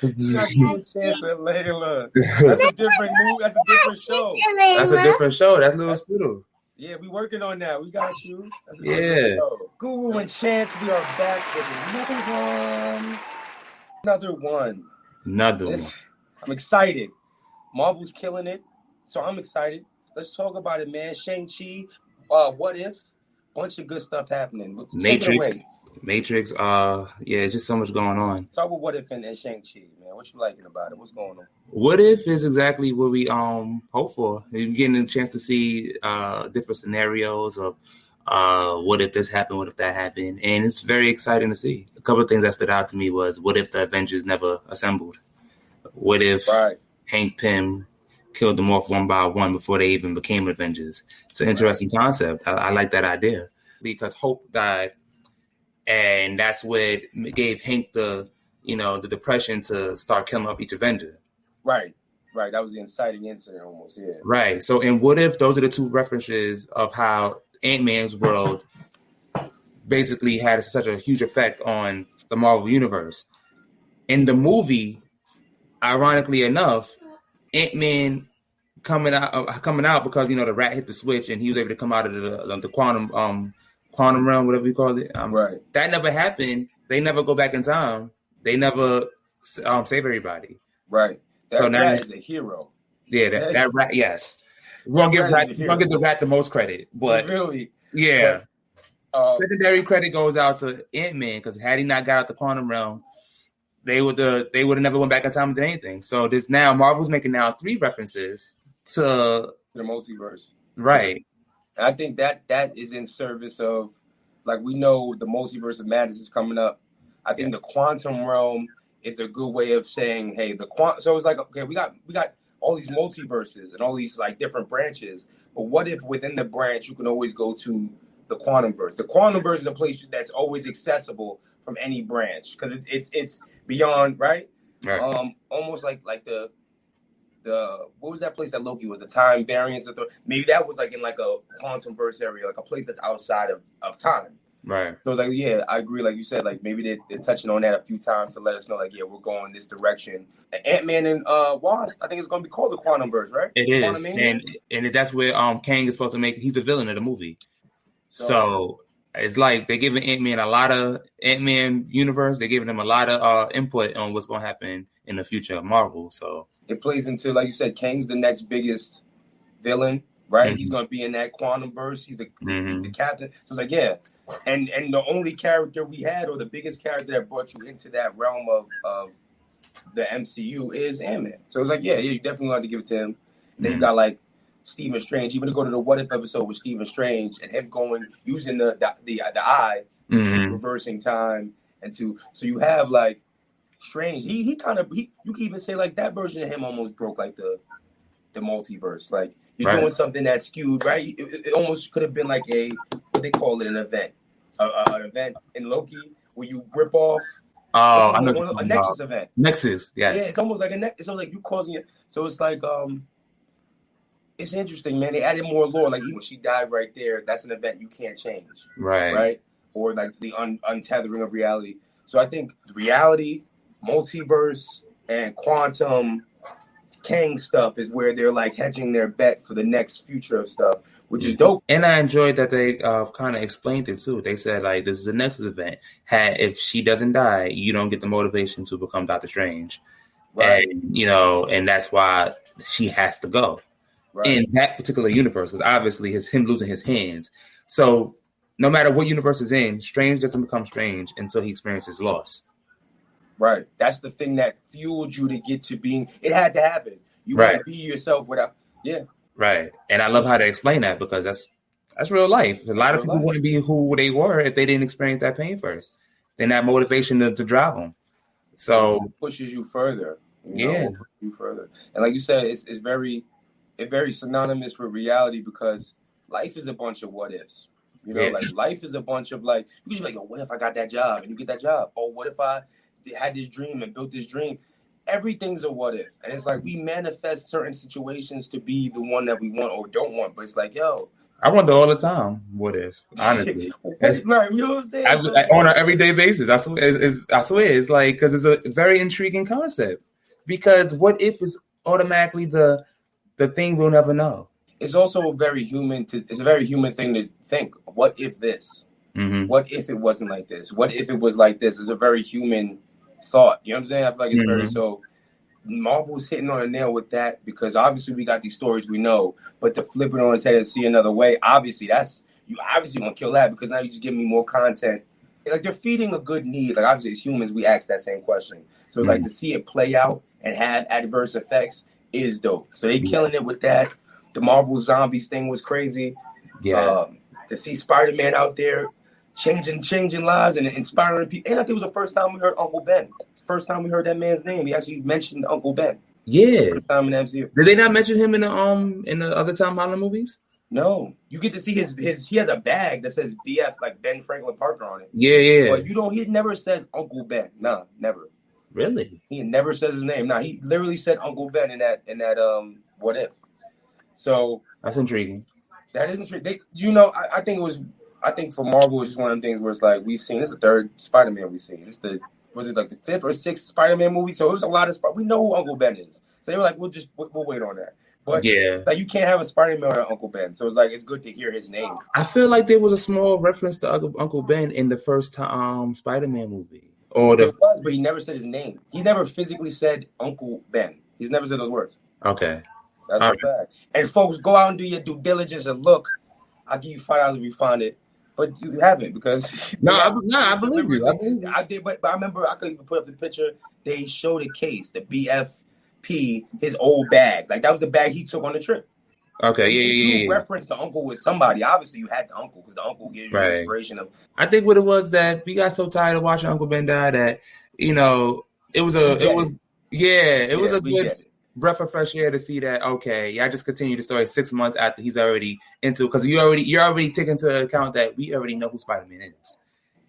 Not giving chance at Layla. That's a different move. That's a different show. That's a different show. That's Little Spittle. Yeah, we working on that. We got you. Yeah. Guru and Chantz, we are back with another one. I'm excited. Marvel's killing it, so I'm excited. Let's talk about it, man. Shang Chi. What if? Bunch of good stuff happening. Matrix. It's just so much going on. Talk about What If and Shang Chi, man. What you liking about it? What's going on? What If is exactly what we hope for. You're getting a chance to see different scenarios of what if this happened, what if that happened, and it's very exciting to see. A couple of things that stood out to me was what if the Avengers never assembled? What if Hank Pym killed them off one by one before they even became Avengers? It's an interesting concept. I like that idea because Hope died, and that's what gave Hank the depression to start killing off each Avenger. Right. That was the inciting incident almost, yeah. Right. So, and what if those are the two references of how Ant-Man's world basically had such a huge effect on the Marvel Universe? In the movie, ironically enough, Ant-Man coming out because the rat hit the switch and he was able to come out of the quantum realm, whatever you call it. Right. That never happened. They never go back in time. They never save everybody. Right. That rat is a hero. Yeah, that rat. Yes, we're gonna give the rat the most credit, but really, yeah. Secondary credit goes out to Ant-Man because had he not got out the quantum realm, they would have never went back in time and did anything. So this now Marvel's making now 3 references to the multiverse, right? And I think that is in service of, like, we know the multiverse of madness is coming up. I think the quantum realm is a good way of saying, hey, so it's like, okay, we got all these multiverses and all these like different branches, but what if within the branch you can always go to the quantum verse? The quantum verse is a place that's always accessible from any branch because it's beyond, right? Almost like the what was that place that Loki was, the time variance maybe that was like in like a quantum verse area, like a place that's outside of time. Right. So it's like, yeah, I agree. Like you said, like maybe they're touching on that a few times to let us know, like, yeah, we're going this direction. Ant-Man and Wasp, I think it's going to be called the Quantum Verse, right? It is, and that's where Kang is supposed to make. He's the villain of the movie. So it's like they're giving Ant-Man a lot of Ant-Man universe. They're giving him a lot of input on what's going to happen in the future of Marvel. So it plays into, like you said, Kang's the next biggest villain, right? Mm-hmm. He's going to be in that quantum verse. He's the captain. So it's like, yeah. And the only character we had, or the biggest character that brought you into that realm of the MCU is Ant-Man. So it's like, yeah, you definitely want to give it to him. And then you got like Stephen Strange, even to go to the What If episode with Stephen Strange and him using the eye to keep reversing time so you have like Strange. He kind of you can even say like that version of him almost broke like the multiverse. Like you're doing something that's skewed, right? It almost could have been like what they call it, an event in Loki where you rip off. Oh, I know a Nexus event. Nexus, yes. Yeah, it's almost like a Nexus. So like you causing it. So it's like it's interesting, man. They added more lore. Like when she died right there, that's an event you can't change. Right. Or like the untethering of reality. So I think reality, multiverse, and quantum Kang stuff is where they're like hedging their bet for the next future of stuff, which is dope. And I enjoyed that they kind of explained it too. They said like this is a Nexus event. If she doesn't die, you don't get the motivation to become Doctor Strange, right? And and that's why she has to go in that particular universe, because obviously it's him losing his hands. So no matter what universe is in, Strange doesn't become Strange until he experiences loss. Right. That's the thing that fueled you to get to being. It had to happen. You want to be yourself without. Yeah. Right. And I love how they explain that because that's real life. A lot of people wouldn't be who they were if they didn't experience that pain first. Then that motivation to drive them. So it pushes you further. You further. And like you said, it's very synonymous with reality because life is a bunch of what ifs. Like life is a bunch of like you can just be like, yo, what if I got that job and you get that job? Or what if I had this dream and built this dream? Everything's a what if. And it's like we manifest certain situations to be the one that we want or don't want. But it's like, yo, I wonder all the time. What if? Honestly, right? You know what I'm saying? On an everyday basis. I swear, it's like because it's a very intriguing concept. Because what if is automatically the thing we'll never know. It's also very human. It's a very human thing to think. What if this? Mm-hmm. What if it wasn't like this? What if it was like this? It's a very human thought. You know what I'm saying? I feel like it's very so. Marvel's hitting on a nail with that because obviously we got these stories we know, but to flip it on its head and see another way, obviously you obviously want to kill that because now you just give me more content. Like they're feeding a good need. Like obviously as humans we ask that same question. So it's like to see it play out and have adverse effects is dope. So they killing it with that. The Marvel Zombies thing was crazy. Yeah. To see Spider-Man out there changing lives and inspiring people. And I think it was the first time we heard Uncle Ben. First time we heard that man's name. He actually mentioned Uncle Ben. Yeah. First time in the MCU. Did they not mention him in the other Tom Holland movies? No. You get to see his he has a bag that says BF, like Ben Franklin Parker on it. Yeah. But he never says Uncle Ben. Nah, never. Really? He never says his name. Nah, he literally said Uncle Ben in that What If. So that's intriguing. That is intriguing. I think for Marvel it's just one of them things where it's like we've seen this is the third Spider-Man we've seen. Was it like the fifth or sixth Spider-Man movie? So it was a lot of we know who Uncle Ben is. So they were like, we'll wait on that. But like you can't have a Spider-Man or Uncle Ben. So it's like it's good to hear his name. I feel like there was a small reference to Uncle Ben in the first Spider-Man movie. It was, but he never said his name. He never physically said Uncle Ben. He's never said those words. Okay. That's a fact. And folks, go out and do your due diligence and look. I'll give you $5 if you find it. But you haven't because I believe you. I did, but I remember I could even put up the picture. They showed a case, the BFP, his old bag. Like that was the bag he took on the trip. Okay, You referenced the uncle with somebody. Obviously, you had the uncle because the uncle gives you inspiration of. I think what it was that we got so tired of watching Uncle Ben die that it was a good breath of fresh air to see that. Okay, I just continue the story 6 months after he's already into because you're already taking into account that we already know who Spider-Man is.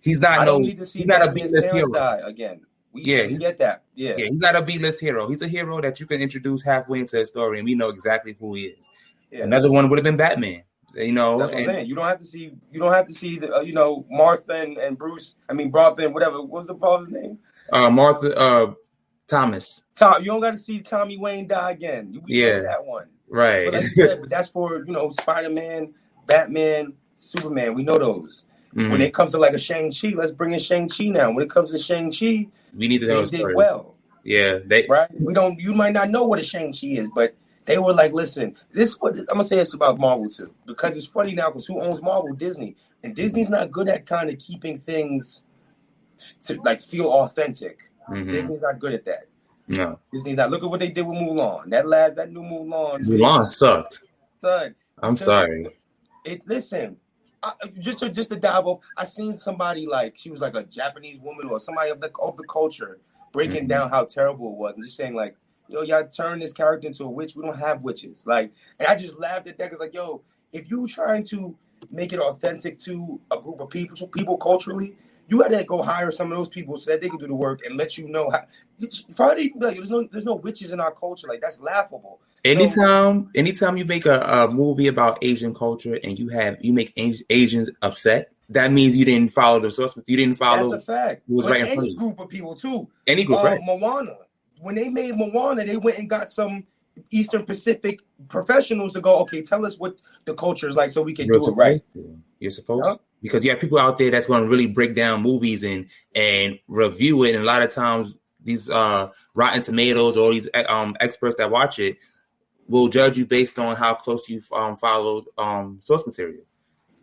He's not he's not a B-list hero again. We get that. Yeah, he's not a B-list hero. He's a hero that you can introduce halfway into a story, and we know exactly who he is. Yeah. Another one would have been Batman. That's what I'm saying. You don't have to see the Martha and Bruce. I mean Martha and whatever. What was the father's name? Martha. Thomas. You don't got to see Tommy Wayne die again. We know that one. Right. But like you said, that's for, Spider-Man, Batman, Superman. We know those. Mm-hmm. When it comes to like a Shang Chi, let's bring in Shang Chi now. When it comes to Shang Chi, we need to know they did well. Yeah. Right? You might not know what a Shang Chi is, but they were like, listen, I'm going to say this about Marvel too, because it's funny now because who owns Marvel? Disney. And Disney's not good at kind of keeping things to like feel authentic. Mm-hmm. Disney's not good at that. No. Disney's not. Look at what they did with Mulan. That new Mulan. Mulan sucked. Son, I'm sorry. Just to dive off, I seen somebody like she was like a Japanese woman or somebody of the culture breaking down how terrible it was and just saying like, y'all turn this character into a witch. We don't have witches. Like, and I just laughed at that because like, if you trying to make it authentic to a group of people culturally, you got to go hire some of those people so that they can do the work and let you know how. Friday, there's no witches in our culture. Like that's laughable. Anytime you make a movie about Asian culture and you make Asians upset, that means you didn't follow the source. You didn't follow. That's a fact. Who was right in front of you. Any group of people too. Any group. Right. Moana. When they made Moana, they went and got some Eastern Pacific professionals to go. Okay, tell us what the culture is like so we can do it right. You're supposed to. Because you have people out there that's going to really break down movies and review it. And a lot of times these Rotten Tomatoes or these experts that watch it will judge you based on how close you followed source material.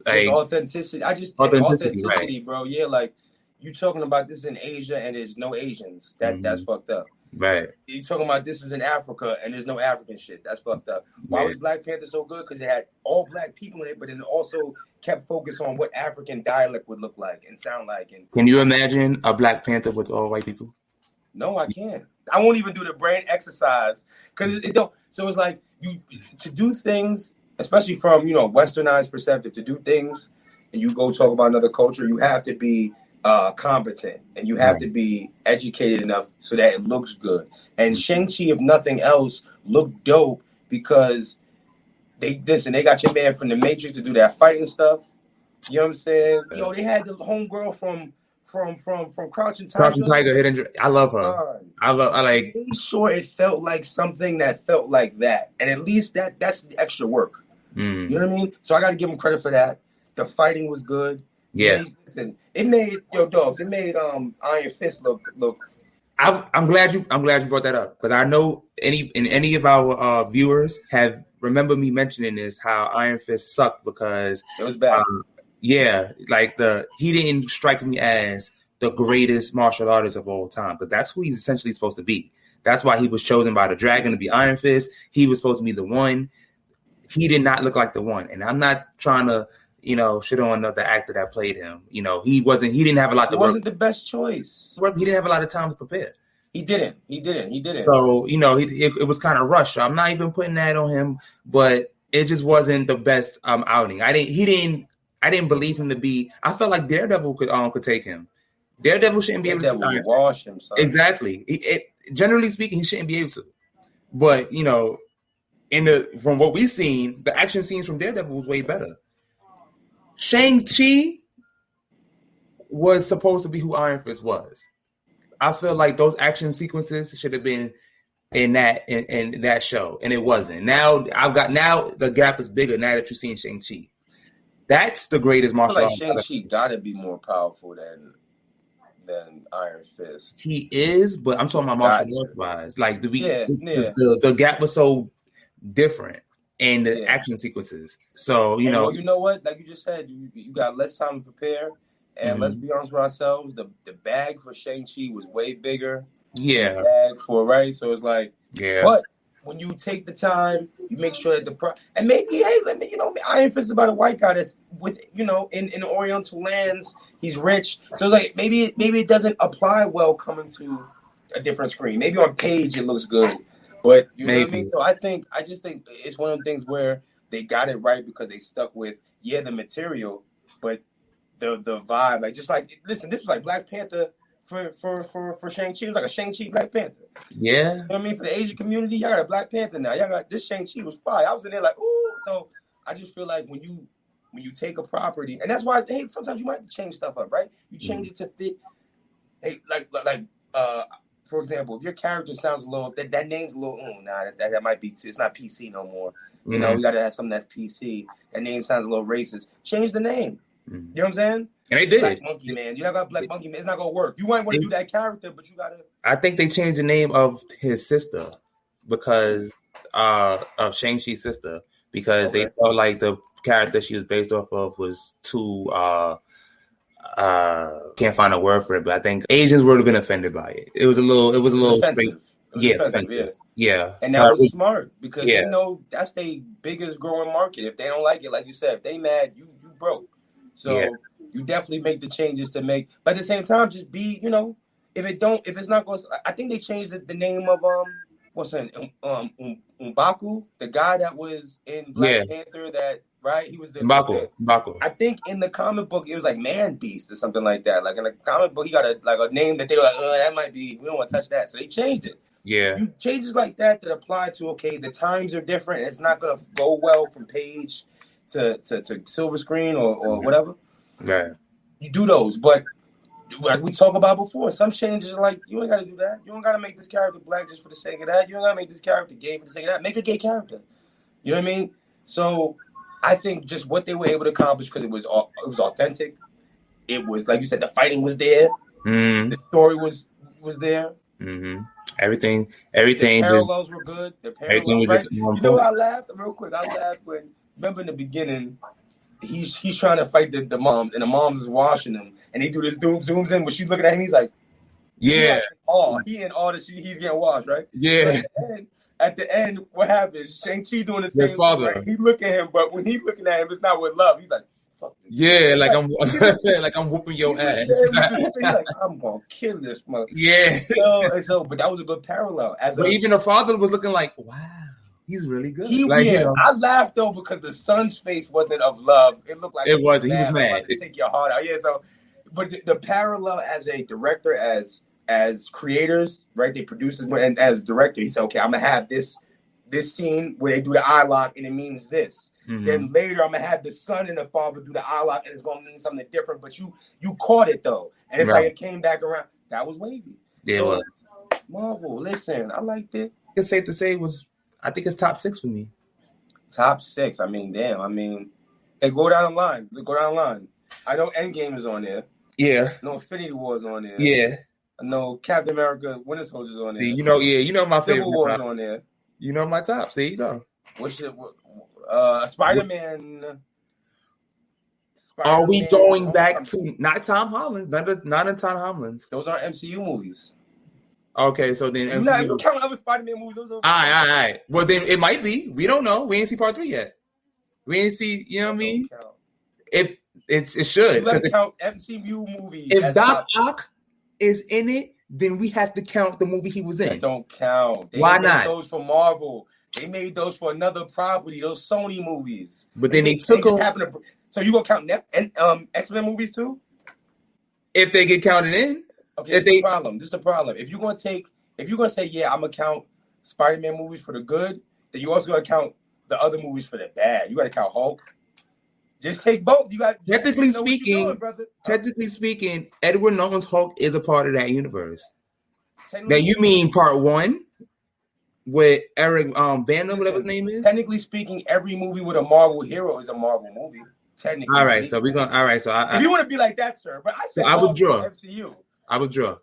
Like, authenticity. Authenticity, bro. Yeah, like you talking about this in Asia and there's no Asians. That's fucked up. Right. You talking about this is in Africa and there's no African shit. That's fucked up. Why was Black Panther so good? Because it had all black people in it, but it also kept focus on what African dialect would look like and sound like. And can you imagine a Black Panther with all white people? No, I can't. I won't even do the brain exercise because it don't. So it's like you to do things, especially from westernized perspective, to do things, and you go talk about another culture. You have to be competent and you have to be educated enough so that it looks good. And Shang Chi, if nothing else, looked dope because they got your man from the Matrix to do that fighting stuff. You know what I'm saying? Yo, they had the homegirl from Crouching Tiger. Crouching Tiger, Hidden. I love her. I like. I'm sure it felt like something that felt like that, and at least that's the extra work. You know what I mean? So I got to give him credit for that. The fighting was good. Yeah. It made Iron Fist look. I'm glad you brought that up, because I know any of our viewers have remember me mentioning this, how Iron Fist sucked because it was bad. He didn't strike me as the greatest martial artist of all time, because that's who he's essentially supposed to be. That's why he was chosen by the Dragon to be Iron Fist. He was supposed to be the one. He did not look like the one, and I'm not trying to shit on the actor that played him. He didn't have a lot to work. He wasn't the best choice. He didn't have a lot of time to prepare. He didn't. So, it was kind of rushed. So I'm not even putting that on him, but it just wasn't the best outing. I didn't believe him to be. I felt like Daredevil could take him. Daredevil shouldn't be able to wash him. Son. Exactly. Generally speaking, he shouldn't be able to. But from what we've seen, the action scenes from Daredevil was way better. Shang Chi was supposed to be who Iron Fist was. I feel like those action sequences should have been in that show, and it wasn't. Now the gap is bigger now that you're seeing Shang Chi. That's the greatest martial artist. Shang Chi gotta be more powerful than Iron Fist. He is, but I'm talking about martial arts wise. Like the gap was so different in the action sequences. So you know what? Like you just said, you got less time to prepare. And let's be honest with ourselves, the bag for Shang-Chi was way bigger. Yeah. The bag for, right? So it's like, but when you take the time, you make sure that and maybe, hey, Iron Fist is about a white guy that's with, in Oriental lands, he's rich. So it's like, maybe it doesn't apply well coming to a different screen. Maybe on page it looks good, but you know what I mean? So I just think it's one of the things where they got it right because they stuck with, the material, but the vibe, listen, this was like Black Panther for Shang-Chi. It was like a Shang-Chi Black Panther. Yeah. You know what I mean? For the Asian community, y'all got a Black Panther now. Y'all got this Shang-Chi was fire. I was in there like, ooh. So I just feel like when you take a property, and that's why sometimes you might have to change stuff up, right? You change it to fit. Hey, for example, if your character sounds a little, that name's a little, that might be it's not PC no more. You know, we got to have something that's PC. That name sounds a little racist. Change the name. You know what I'm saying? And they did. Black Monkey Man. You're not got Black Monkey Man. It's not gonna work. You might want to do that character, but you gotta. I think they changed the name of his sister because of Shang-Chi's sister, because they felt like the character she was based off of was too can't find a word for it, but I think Asians would have been offended by it. It was a little offensive. Yeah. And that was smart because they know that's their biggest growing market. If they don't like it, like you said, if they mad, you broke. So you definitely make the changes to make, but at the same time, just be, if it's not going, I think they changed the name of M'Baku, the guy that was in Black Panther, that right, he was the M'Baku. I think in the comic book it was like Man Beast or something like that. Like in the comic book, he got a name that they were like, that might be, we don't want to touch that, so they changed it. Yeah, you changes like that apply to the times are different. And it's not gonna go well from page to silver screen or whatever. Right. You do those, but like we talked about before, some changes are like, you ain't gotta do that. You don't gotta make this character black just for the sake of that. You don't gotta make this character gay for the sake of that. Make a gay character. You know what I mean? So I think just what they were able to accomplish, because it was authentic. It was, like you said, the fighting was there. The story was there. Mm-hmm. Everything. The parallels were good. Everything was just. You know, I laughed real quick. I laughed when, remember in the beginning, he's trying to fight the moms, and the moms is washing him, and they do this zooms in when she's looking at him. He's like, he in awe that he's getting washed, right? Yeah. So at the end, what happens? Shang-Chi doing the same thing. Right? He look at him, but when he's looking at him, it's not with love. He's like, fuck this. Yeah, like I'm whooping your ass. Like, I'm gonna kill this mother. Yeah. So, but that was a good parallel. Even the father was looking like, wow, he's really good. I laughed though because the son's face wasn't of love. It looked like it wasn't. He was mad. To take your heart out. Yeah. So, but the parallel as a director, as creators, right? They producers, and as director, he said, okay, I'm gonna have this this scene where they do the eye lock and it means this. Mm-hmm. Then later I'm gonna have the son and the father do the eye lock and it's gonna mean something different. But you caught it though, and it's like it came back around. That was wavy. Yeah, so, Marvel, listen, I liked it. It's safe to say I think it's top 6 for me. Top 6. I mean, damn. I mean, hey, go down the line. I know Endgame is on there. Yeah. I know Infinity War is on there. Yeah. I know Captain America, Winter Soldier's on there. See, you know my favorite. Civil War's on there. You know my top. See, you know. Spider-Man. Are we going back to not Tom Holland? Not in Tom Holland's. Those aren't MCU movies. Okay, so then MCU. You count other Spider-Man movies. Those all right. Well, then it might be. We don't know. We ain't see part 3 yet. We ain't see. You know what I mean? If it should. You gotta count MCU movies. If Doc Ock is in it, then we have to count the movie he was in. That don't count. Why not? Those for Marvel. They made those for another property. Those Sony movies. But then they took them. So you gonna count X-Men movies too? If they get counted in. Okay, this is the problem. If you're gonna say, yeah, I'm gonna count Spider-Man movies for the good, then you also gotta count the other movies for the bad. You gotta count Hulk. Just take both. You got technically speaking, Edward Norton's Hulk is a part of that universe. Now you mean part 1 with Eric Bana, whatever his name is? Technically speaking, every movie with a Marvel hero is a Marvel movie. Technically. All right, so we're going. All right, so if you want to be like that, sir, but I said I withdraw. MCU. I withdraw.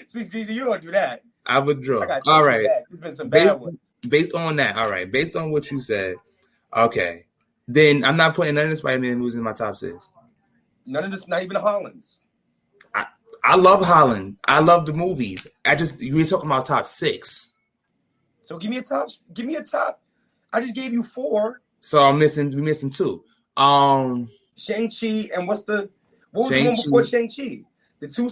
See, you don't do that. I withdraw. All right. There's been some bad ones. Based on that, all right. Based on what you said, okay. Then I'm not putting none of the Spider-Man movies in my top 6. None of this, not even the Hollands. I love Holland. I love the movies. You were talking about top 6. So give me a top. I just gave you 4. So we're missing 2. Shang-Chi and what was the one before Shang-Chi? The 2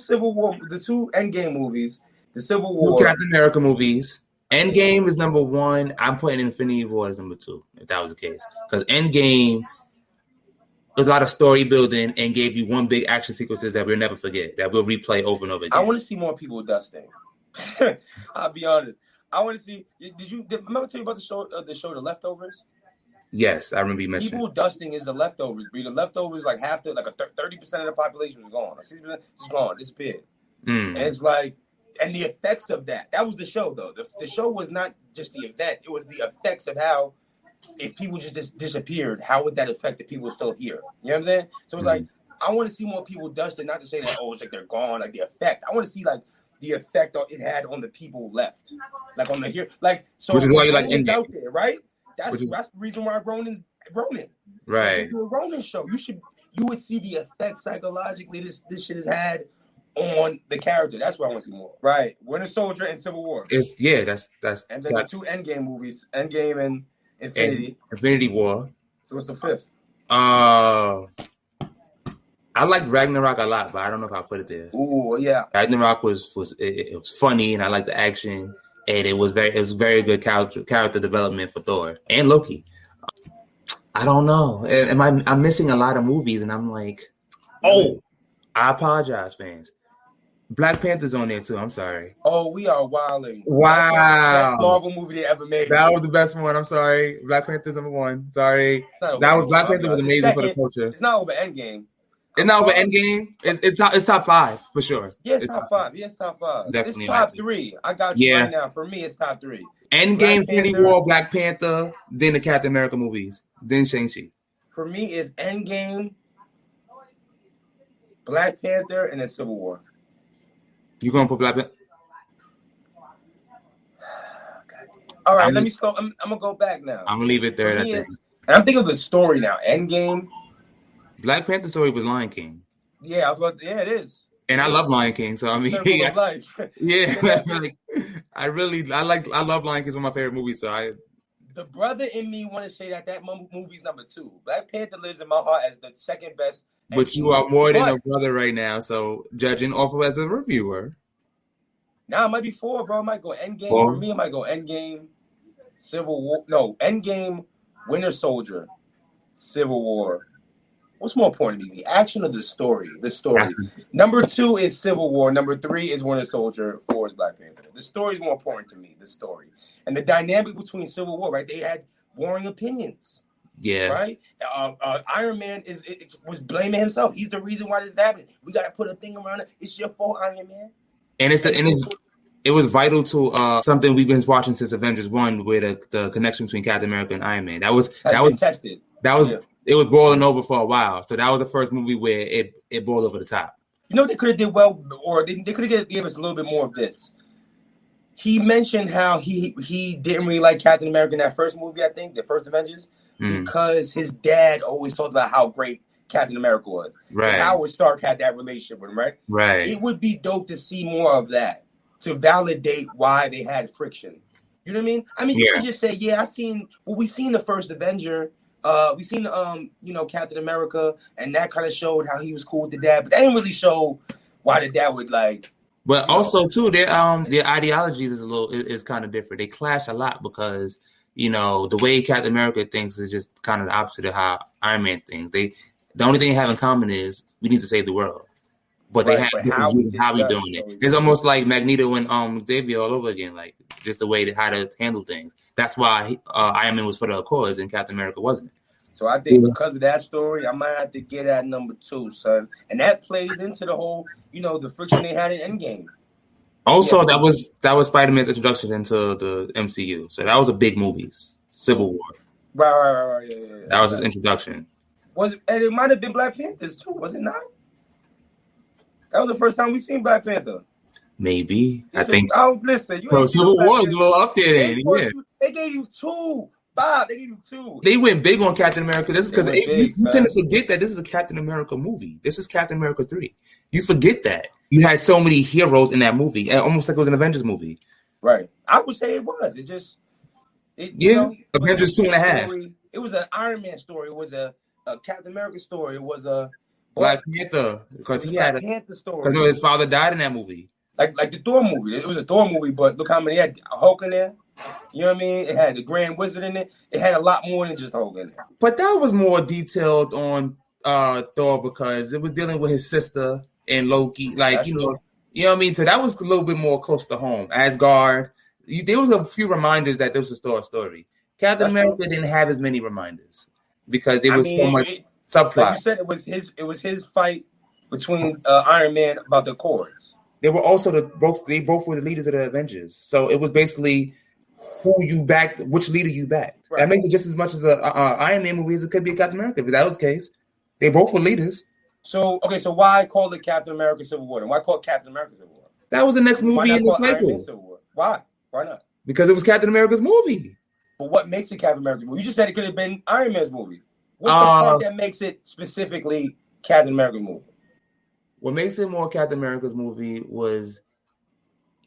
Endgame movies, the Civil War. 2 Captain America movies. Endgame is number 1. I'm putting Infinity War as number 2, if that was the case. Because Endgame was a lot of story building and gave you one big action sequences that we'll never forget, that we'll replay over and over again. I want to see more people dusting. I'll be honest. I want to see. Remember tell you about the show The Leftovers? Yes, I remember you mentioning. People dusting is the leftovers. The leftovers, like 30% of the population was gone. 60% is gone, disappeared. And it's like, and the effects of that. That was the show, though. The show was not just the event. It was the effects of how, if people just disappeared, how would that affect the people still here? You know what I'm saying? So it's like, I want to see more people dusting. Not to say that, it's like they're gone, like the effect. I want to see like the effect it had on the people left, like on the here, like so. Which is why you like Endgame out there, right? That's the reason why Ronan. Right. If you do a Ronan show, you would see the effect psychologically this shit has had on the character. That's what I want to see more. Right. Winter Soldier and Civil War. That's and then the 2 Endgame movies, Endgame and Infinity War. So what's the 5th? I liked Ragnarok a lot, but I don't know if I'll put it there. Ooh, yeah. Ragnarok was funny, and I liked the action, and it was very good character development for Thor and Loki. I don't know. I'm missing a lot of movies, and I'm like, I apologize, fans. Black Panther's on there too. I'm sorry. Oh, we are wilding. Wow. Best Marvel movie they ever made. That was the best one. I'm sorry. Black Panther's number 1. Sorry. Black Panther was amazing for the culture. It's not over Endgame. It's not over Endgame. It's top 5 for sure. Yeah, it's top 5. Yeah, it's top 5. Definitely it's top 3. I got you right now. For me, it's top 3. Endgame, Infinity War, Black Panther, then the Captain America movies, then Shang-Chi. For me, it's Endgame, Black Panther, and then Civil War. You gonna put Black Panther? All right, let me slow. I'm gonna go back now. I'm gonna leave it there. And I'm thinking of the story now. Endgame. Black Panther story was Lion King. Yeah, it is. And I love Lion King, so I mean, I love Lion King. It's one of my favorite movies. So the brother in me want to say that movie's number 2. Black Panther lives in my heart as the second best. But you are more than a brother right now, so judging off of as a reviewer. Nah, it might be 4, bro. It might go Endgame. For me, it might go Endgame, Civil War. No, Endgame, Winter Soldier, Civil War. What's more important to me, the action or the story? The story. Number 2 is Civil War. Number 3 is Winter Soldier. 4 is Black Panther. The story is more important to me. The story and the dynamic between Civil War. Right, they had warring opinions. Yeah. Right. Iron Man was blaming himself. He's the reason why this is happening. We got to put a thing around it. It's your fault, Iron Man. And it was vital to something we've been watching since Avengers 1, where the connection between Captain America and Iron Man. That was tested. It was boiling over for a while. So that was the first movie where it boiled over the top. You know, they could have did well, or they could have gave us a little bit more of this. He mentioned how he didn't really like Captain America in that first movie, I think, the first Avengers, because his dad always talked about how great Captain America was. Right. And Howard Stark had that relationship with him, right? Right. It would be dope to see more of that, to validate why they had friction. You know what I mean? I mean, you can just say, we seen the first Avenger. We seen Captain America, and that kind of showed how he was cool with the dad, but they didn't really show why the dad would like. But also too, their ideologies is kind of different. They clash a lot because the way Captain America thinks is just kind of the opposite of how Iron Man thinks. The only thing they have in common is we need to save the world, but they have different views of how we doing it. It's almost like Magneto and Xavier all over again, like just the way how to handle things. That's why Iron Man was for the Accords and Captain America wasn't. So I think because of that story, I might have to get at number 2, son. And that plays into the whole, the friction they had in Endgame. Also, that was Spider-Man's introduction into the MCU. So that was a big movie, Civil War. Right. Yeah. That was his introduction. And it might have been Black Panthers too, was it not? That was the first time we seen Black Panther. Maybe. I think. Oh, listen. So Civil War is a little up there then. They gave you 2. Bob, they gave you 2. They went big on Captain America. This is because you tend to forget that this is a Captain America movie. This is Captain America 3. You forget that. You had so many heroes in that movie, almost like it was an Avengers movie. Right. I would say it was. Avengers 2.5. It was an Iron Man story. It was a Captain America story. It was a Black Panther, because he had a Panther story. Because his father died in that movie. Like the Thor movie. It was a Thor movie, but look how many had Hulk in there. You know what I mean? It had the Grand Wizard in it. It had a lot more than just Hulk in there. But that was more detailed on Thor because it was dealing with his sister and Loki. Like, you know what I mean? So that was a little bit more close to home. Asgard. There was a few reminders that this was a Thor story. Captain America didn't have as many reminders because there was so much subplots. Like you said, it was his fight between Iron Man about the Accords. They were also they both were the leaders of the Avengers. So it was basically who you backed, which leader you backed. Right. That makes it just as much as a Iron Man movie as it could be a Captain America. If that was the case, they both were leaders. So why call it Captain America Civil War? And why call it Captain America Civil War? That was the next movie in the cycle. Why? Why not? Because it was Captain America's movie. But what makes it Captain America's movie? You just said it could have been Iron Man's movie. What's the part that makes it specifically Captain America's movie? What makes it more Captain America's movie was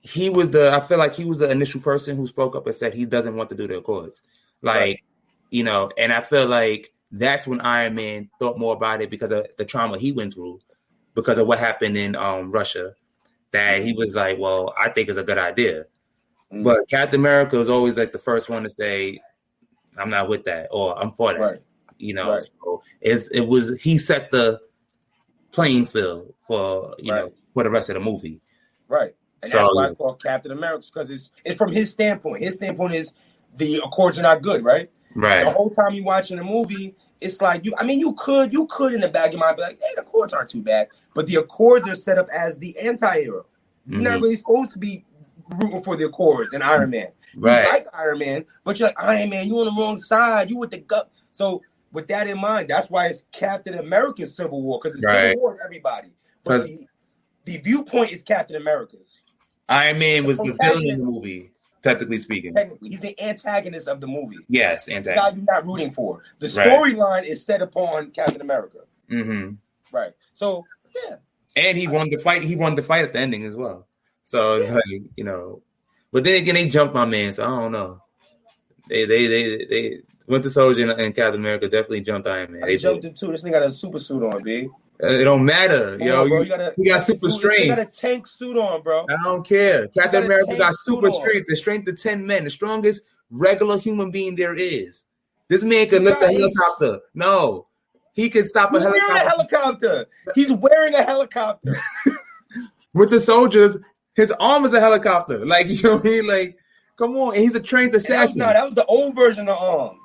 I feel like he was the initial person who spoke up and said he doesn't want to do the Accords. Like, and I feel like that's when Iron Man thought more about it because of the trauma he went through, because of what happened in Russia, that he was like, well, I think it's a good idea. Mm-hmm. But Captain America was always like the first one to say, I'm not with that, or I'm for that. Right. So he set the playing field for for the rest of the movie. Right. And that's why I call Captain America, because it's from his standpoint. His standpoint is the Accords are not good, right? Right. The whole time you're watching the movie, it's like you could in the back of your mind be like, hey, the Accords aren't too bad. But the Accords are set up as the anti-hero. Mm-hmm. You're not really supposed to be rooting for the Accords and Iron Man. Right. You like Iron Man, but you're like, Iron Man, you on the wrong side. You with the gut. So with that in mind, that's why it's Captain America Civil War, because it's Civil War is everybody. But the viewpoint is Captain America's. Iron Man was the villain in the movie, technically speaking. Technically, he's the antagonist of the movie. Yes, antagonist. The guy you're not rooting for. The storyline is set upon Captain America. Mm-hmm. Right. So, yeah. And he won the fight. He won the fight at the ending as well. So it's like, but then again, they jumped my man. So I don't know. They Winter Soldier and Captain America definitely jumped Iron Man. They jumped him too. This nigga got a super suit on, B. It don't matter, yo. Bro, you got super strength. You got a tank suit on, bro. I don't care. Captain America got super strength. The strength of 10 men. The strongest regular human being there is. This man can lift a helicopter. No. he could stop a helicopter. Wearing a helicopter. He's wearing a helicopter. With the soldiers, his arm is a helicopter. Like, you know what I mean? Like, come on. And he's a trained assassin. That was the old version of arm.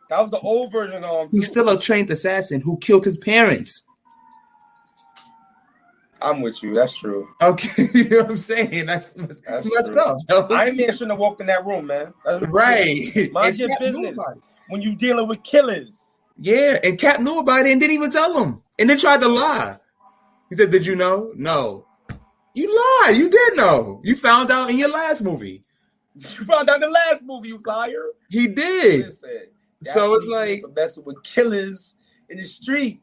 That was the old version of arm. He's still a trained assassin who killed his parents. I'm with you. That's true. Okay, you know what I'm saying? That's messed up. Iron Man shouldn't have walked in that room, man. Right. Mind your business when you dealing with killers. Yeah, and Cap knew about it and didn't even tell him. And then tried to lie. He said, "Did you know?" No. You lied. You did know. You found out in your last movie. You found out in the last movie, you liar. He did. Listen, so it's like messing with killers in the street.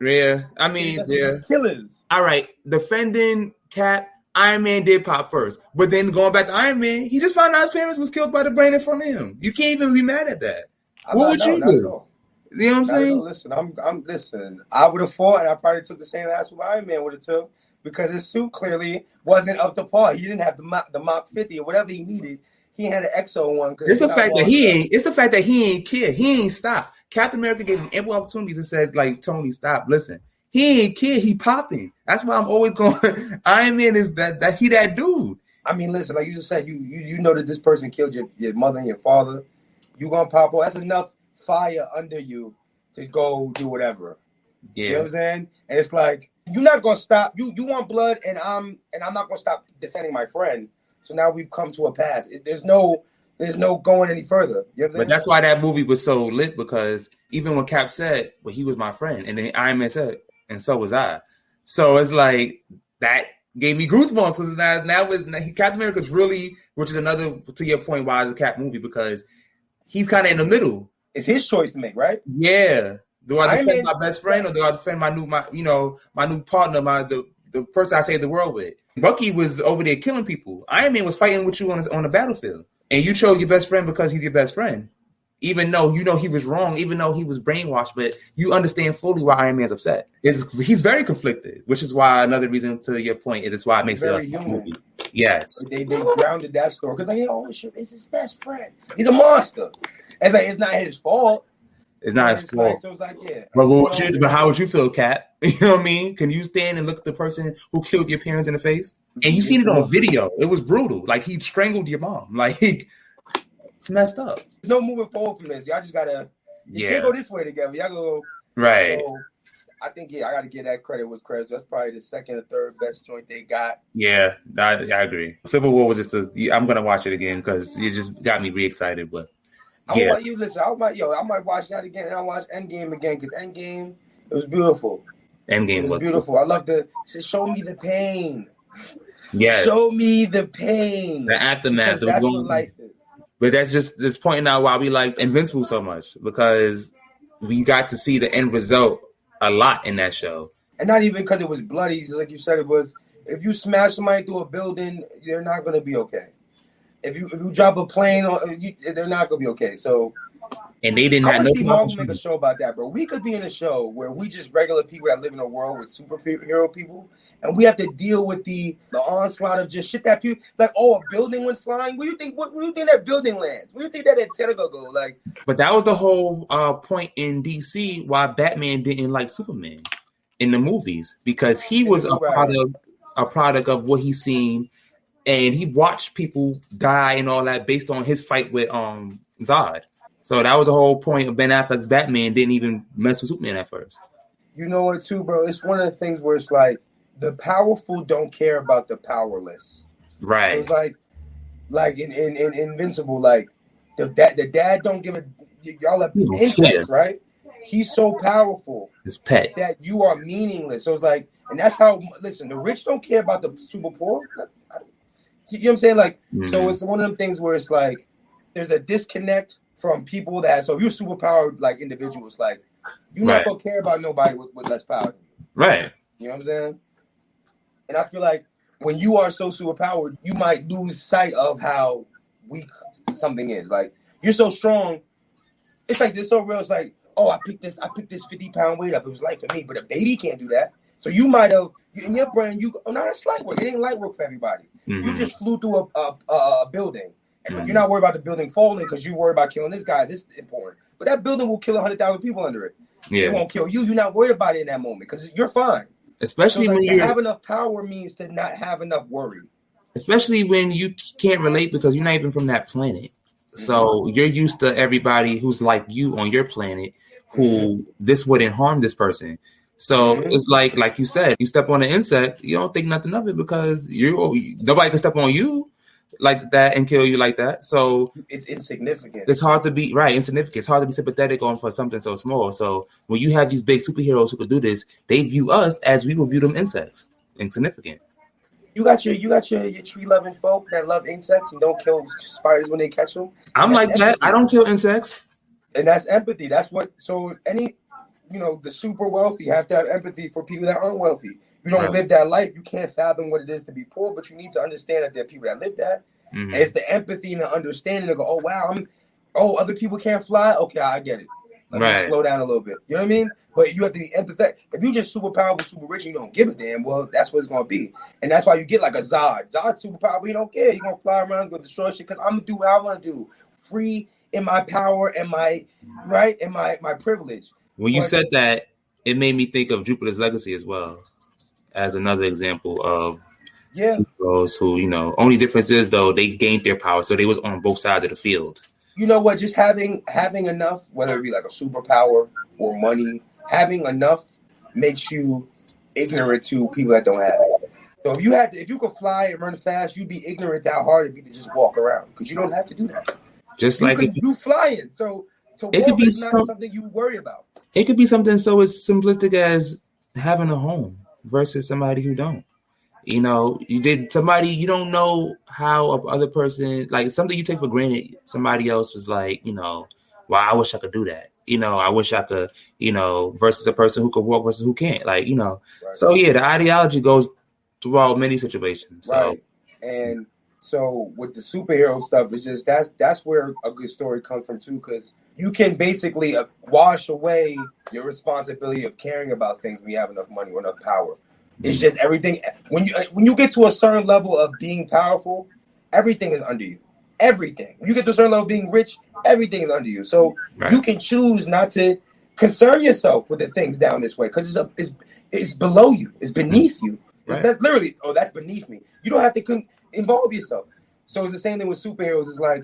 Yeah, I mean, yeah. Killers. All right, defending Cap, Iron Man did pop first, but then going back to Iron Man, he just found out his parents was killed by the brain in front of him. You can't even be mad at that. What would you do? You know what I'm saying? Listen, I'm listen. I would have fought, and I probably took the same ass with Iron Man would have took because his suit clearly wasn't up to par. He didn't have the Mach 50 or whatever he needed. He had an EXO one. It's the fact that he ain't. It's the fact that he ain't care. He ain't stop. Captain America gave him ample opportunities and said, like, Tony, stop. Listen, he ain't care. He popping. That's why I'm always going. Iron Man is that he that dude. I mean, listen, like you just said, you know that this person killed your mother and your father. You gonna pop off. That's enough fire under you to go do whatever. Yeah. You know what I'm saying? And it's like you're not gonna stop. You want blood, and I'm not gonna stop defending my friend. So now we've come to a pass. There's no going any further. You know what I'm saying? But that's why that movie was so lit, because even when Cap said, well, he was my friend, and then Iron Man said, and so was I. So it's like that gave me goosebumps, because now Captain America's really, which is another, to your point, why it's a Cap movie, because he's kind of in the middle. It's his choice to make, right? Yeah. Do I defend my best friend, or do I defend my new partner, the person I saved the world with? Bucky was over there killing people. Iron Man was fighting with you on the battlefield. And you chose your best friend because he's your best friend. Even though you know he was wrong, even though he was brainwashed, but you understand fully why Iron Man's upset. He's very conflicted, which is why another reason to your point, it is why it makes it a movie. Yes. They grounded that story because it's his best friend. He's a monster. It's like it's not his fault. It's not his fault. Like, so it's like, yeah. But how would you feel, Cap? You know what I mean? Can you stand and look at the person who killed your parents in the face? And you seen it on video. It was brutal. Like, he strangled your mom. Like, it's messed up. There's no moving forward from this. Y'all just gotta. You can't go this way together. Y'all go right. So, I think I got to give that credit with credit. That's probably the second or third best joint they got. Yeah, I agree. Civil War was just I'm gonna watch it again because you just got me re-excited. But I might watch that again, and I'll watch Endgame again because Endgame, it was beautiful. Endgame was beautiful. I love show me the pain. Yes. Show me the pain. The aftermath. That's what life is. But that's just pointing out why we like Invincible so much, because we got to see the end result a lot in that show. And not even because it was bloody, just like you said, it was, if you smash somebody through a building, they're not going to be okay. If you drop a plane, they're not going to be okay. So, and they didn't have no. See Marvel make a show about that, bro. We could be in a show where we just regular people that live in a world with superhero people, and we have to deal with the onslaught of just shit that people like. Oh, a building went flying. Where do you think that building lands? Where do you think that antenna go? Like, but that was the whole point in DC why Batman didn't like Superman in the movies, because he was a product of what he's seen, and he watched people die and all that based on his fight with Zod. So that was the whole point of Ben Affleck's Batman didn't even mess with Superman at first. You know what, too, bro? It's one of the things where it's like the powerful don't care about the powerless. Right. So it's like in Invincible, like the dad don't give a y'all are insects, right? He's so powerful. His pet. That you are meaningless. So it's like, and that's how. Listen, the rich don't care about the super poor. You know what I'm saying? Like, so it's one of them things where it's like there's a disconnect from people that. So if you're super powered, like individuals, like you're not gonna care about nobody with less power than you. Right. You know what I'm saying? And I feel like when you are so super powered, you might lose sight of how weak something is. Like, you're so strong. It's like, this so real. It's like, oh, I picked this 50-pound weight up. It was light for me, but a baby can't do that. So you might have, in your brain, that's light work. It ain't light work for everybody. Mm-hmm. You just flew through a building. And you're not worried about the building falling because you worry about killing this guy. This is important. But that building will kill 100,000 people under it. Yeah. They won't kill you. You're not worried about it in that moment because you're fine. Especially so when to you have enough power means to not have enough worry. Especially when you can't relate because you're not even from that planet. So you're used to everybody who's like you on your planet who this wouldn't harm this person. So it's like you said, you step on an insect, you don't think nothing of it because nobody can step on you like that and kill you like that. So it's insignificant. It's hard to be insignificant. It's hard to be sympathetic on for something so small. So when you have these big superheroes who could do this, they view us as we would view them insects, insignificant. You got your tree loving folk that love insects and don't kill spiders when they catch them. I'm like that. I don't kill insects. And that's empathy. That's what. So the super wealthy have to have empathy for people that aren't wealthy. You don't live that life. You can't fathom what it is to be poor, but you need to understand that there are people that live that. And it's the empathy and the understanding to go, oh wow, other people can't fly. Okay, I get it. Let me slow down a little bit. You know what I mean? But you have to be empathetic. If you're just super powerful, super rich, and you don't give a damn, well, that's what it's going to be. And that's why you get like a Zod. Zod's super powerful. He don't care. He's going to fly around, he's going to destroy shit because I'm going to do what I want to do. Free in my power and my privilege. When you said that, it made me think of Jupiter's Legacy as well as another example of those who, only difference is, though, they gained their power. So they was on both sides of the field. You know what? Just having enough, whether it be like a superpower or money, having enough makes you ignorant to people that don't have it. So if you could fly and run fast, you'd be ignorant to how hard it'd be to just walk around because you don't have to do that. Just you flying, so it could be not something you worry about. It could be something so as simplistic as having a home versus somebody who don't. You don't know how a other person, like something you take for granted, somebody else was like, well, I wish I could do that. I wish I could, versus a person who could walk versus who can't, Right. So yeah, the ideology goes throughout many situations. Right. And so with the superhero stuff, it's just that's where a good story comes from too, because you can basically wash away your responsibility of caring about things when you have enough money or enough power. It's just everything. When you get to a certain level of being powerful, everything is under you. Everything. When you get to a certain level of being rich, everything is under you. So you can choose not to concern yourself with the things down this way because it's below you. It's beneath you. That's literally, that's beneath me. You don't have to involve yourself. So it's the same thing with superheroes. It's like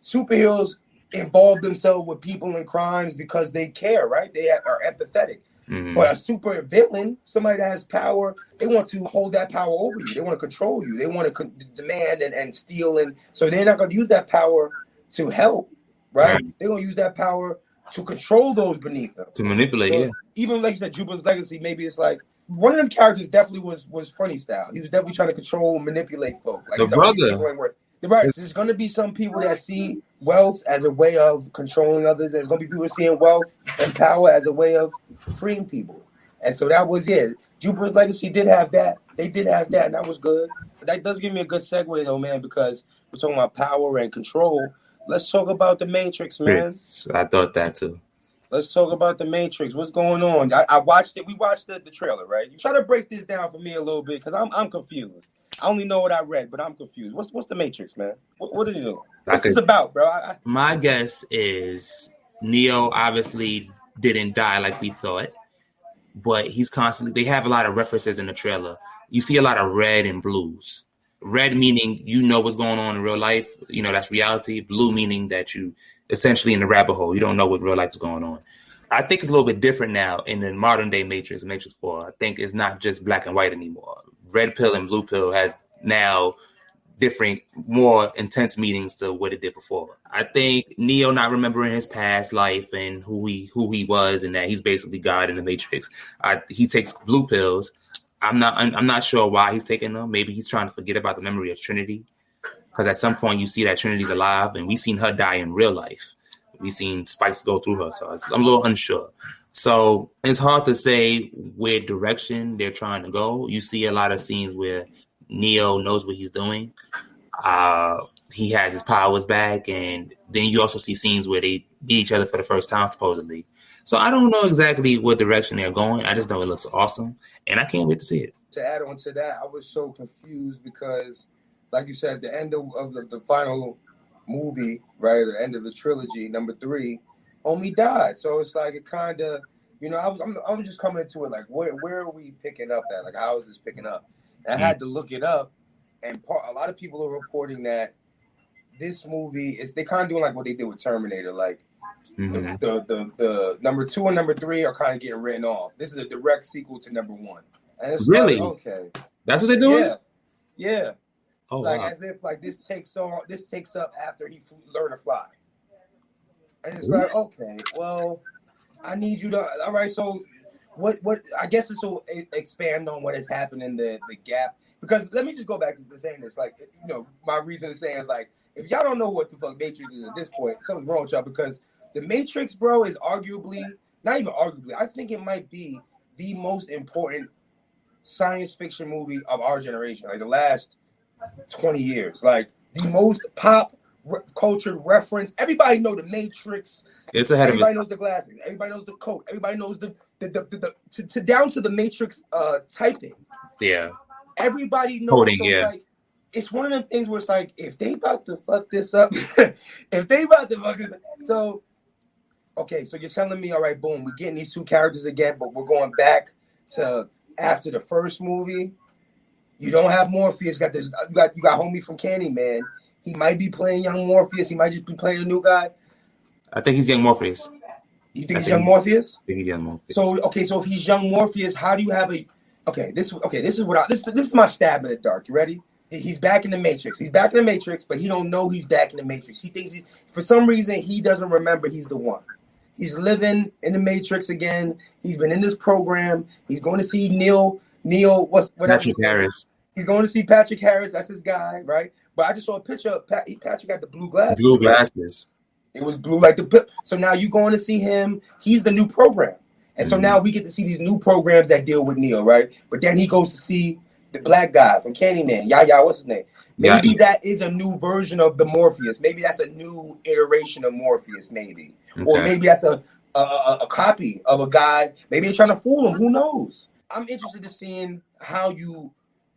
superheroes involve themselves with people and crimes because they care, right? They are empathetic. Mm-hmm. But a super villain, somebody that has power, they want to hold that power over you. They want to control you. They want to demand and steal. And so they're not going to use that power to help, right? They're going to use that power to control those beneath them. To manipulate, Even like you said, Jupiter's Legacy, maybe it's like, one of them characters definitely was funny style. He was definitely trying to control and manipulate folk. Like the brother. Right. There's going to be some people that see wealth as a way of controlling others. There's going to be people seeing wealth and power as a way of freeing people. And so that was it. Jupiter's Legacy did have that. They did have that, and that was good. That does give me a good segue, though, man, because we're talking about power and control. Let's talk about the Matrix, man. Yes, I thought that, too. Let's talk about the Matrix. What's going on? I watched it. We watched the trailer, right? You try to break this down for me a little bit because I'm confused. I only know what I read, but I'm confused. What's the Matrix, man? What did you do? What's this about, bro? My guess is Neo obviously didn't die like we thought, but he's constantly. They have a lot of references in the trailer. You see a lot of red and blues. Red meaning what's going on in real life. That's reality. Blue meaning that you essentially in the rabbit hole. You don't know what real life is going on. I think it's a little bit different now in the modern day Matrix 4. I think it's not just black and white anymore. Red pill and blue pill has now different, more intense meanings to what it did before. I think Neo not remembering his past life and who he was, and that he's basically God in the Matrix. He takes blue pills. I'm not sure why he's taking them. Maybe he's trying to forget about the memory of Trinity, because at some point you see that Trinity's alive, and we've seen her die in real life. We've seen spikes go through her, so I'm a little unsure. So it's hard to say where direction they're trying to go. You see a lot of scenes where Neo knows what he's doing. He has his powers back, and then you also see scenes where they meet each other for the first time, supposedly. So I don't know exactly what direction they're going. I just know it looks awesome, and I can't wait to see it. To add on to that, I was so confused because, like you said, at the end of the final movie, right, at the end of the trilogy, number 3, homie died. So it's like it kind of you know, I'm just coming into it like, where are we picking up at? Like, how is this picking up? And I had to look it up, and a lot of people are reporting that this movie is they kind of doing like what they did with Terminator, like the number 2 and number 3 are kind of getting written off. This is a direct sequel to number 1, and it's really like, okay, that's what they're doing. Yeah. Oh, like wow. as if like this takes up after he learned to fly, and it's like, okay, well, I need you to. All right, so what? I guess this will expand on what has happened in the gap. Because let me just go back to saying this. Like, you know, my reason of saying is like, if y'all don't know what the fuck Matrix is at this point, something's wrong with y'all. Because the Matrix, bro, is arguably, not even arguably, I think it might be the most important science fiction movie of our generation, like the last 20 years. Like, the most pop culture reference. Everybody know the Matrix. It's ahead of Everybody knows the glasses. Everybody knows the coat. Everybody knows the down to the Matrix typing. Yeah. Everybody knows. Coding, so yeah. It's like, it's one of the things where it's like, if they about to fuck this up, so okay, so you're telling me, all right, boom, we're getting these 2 characters again, but we're going back to after the first movie. You don't have Morpheus. You got homie from Candyman. He might be playing young Morpheus. He might just be playing a new guy. I think he's young Morpheus. You think he's young Morpheus? I think he's young Morpheus. So okay, so if he's young Morpheus, how do you have a this is my stab in the dark. You ready? He's back in the Matrix. He's back in the Matrix, but he don't know he's back in the Matrix. He thinks for some reason he doesn't remember he's the one. He's living in the Matrix again. He's been in this program. He's going to see Neil. Patrick Harris. He's going to see Patrick Harris. That's his guy, right? But I just saw a picture of Patrick got the blue glasses. Blue glasses. It was blue like the. So now you're going to see him. He's the new program. And so now we get to see these new programs that deal with Neo, right? But then he goes to see the black guy from Candyman. What's his name? Maybe that is a new version of the Morpheus. Maybe that's a new iteration of Morpheus, maybe. Okay. Or maybe that's a copy of a guy. Maybe they're trying to fool him. Who knows? I'm interested in seeing how you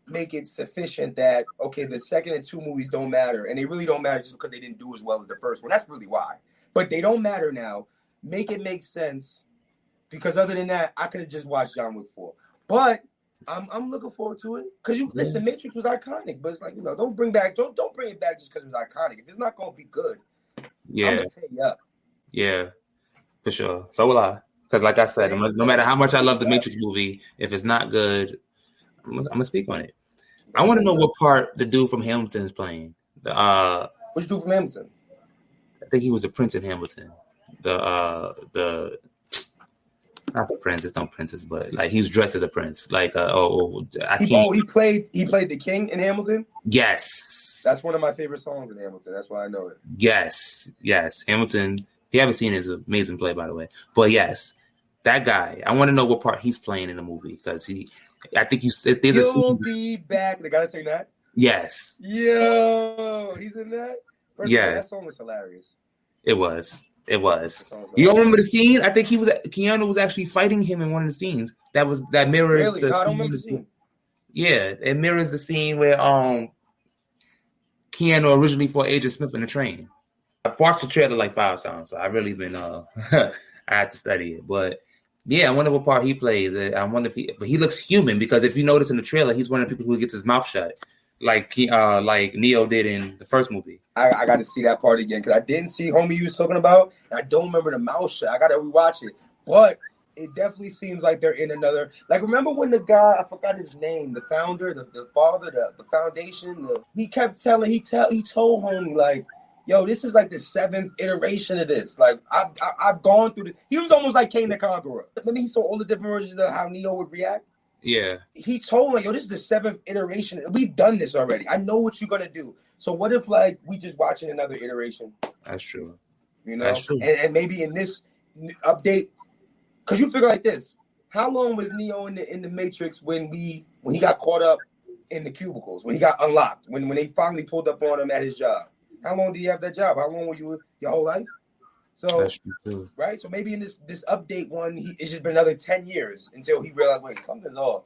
make it sufficient that, okay, the second and 2 movies don't matter. And they really don't matter just because they didn't do as well as the first one. That's really why. But they don't matter now. Make it make sense. Because other than that, I could have just watched John Wick 4. But I'm looking forward to it. Because listen, Matrix was iconic, but it's like, don't bring it back just because it was iconic. If it's not gonna be good, I'm gonna tear you up. Yeah, for sure. So will I. Because like I said, no matter how much I love the Matrix movie, if it's not good, I'm gonna speak on it. I want to know what part the dude from Hamilton is playing. Which dude from Hamilton? I think he was the prince in Hamilton. The not the prince, it's not princess, but like he's dressed as a prince. Like he played the king in Hamilton? Yes. That's one of my favorite songs in Hamilton. That's why I know it. Yes. Hamilton. If you haven't seen his amazing play, by the way. But yes, that guy. I want to know what part he's playing in the movie because I think there's a scene. You'll be back. The guy saying that? Yes. Yo, he's in that? Yeah. That song was hilarious. It was. You don't remember the scene? I think Keanu was actually fighting him in one of the scenes. That mirrors. Really? I don't remember the scene. Yeah, it mirrors the scene where Keanu originally fought Agent Smith in the train. I've watched the trailer like 5 times, so I've really been I had to study it. But yeah, I wonder what part he plays. I wonder but he looks human because if you notice in the trailer, he's one of the people who gets his mouth shut. Like Neo did in the first movie. I got to see that part again because I didn't see homie you was talking about. And I don't remember the mouth shut. I got to rewatch it. But it definitely seems like they're in another. Like, remember when the guy, I forgot his name, the founder, the father, the foundation, he kept telling, he told homie, like, yo, this is like the 7th iteration of this. Like, I've gone through this. He was almost like Kane the Conqueror. Maybe he saw all the different versions of how Neo would react. Yeah. He told me, yo, this is the 7th iteration. We've done this already. I know what you're going to do. So what if, like, we just watching another iteration? That's true. That's true. And maybe in this update, because you figure like this, how long was Neo in the Matrix when he got caught up in the cubicles, when he got unlocked, when they finally pulled up on him at his job? How long did he have that job? How long were you your whole life? So, that's true too. Right? So maybe in this update one, it's just been another 10 years until he realized, wait, something's off.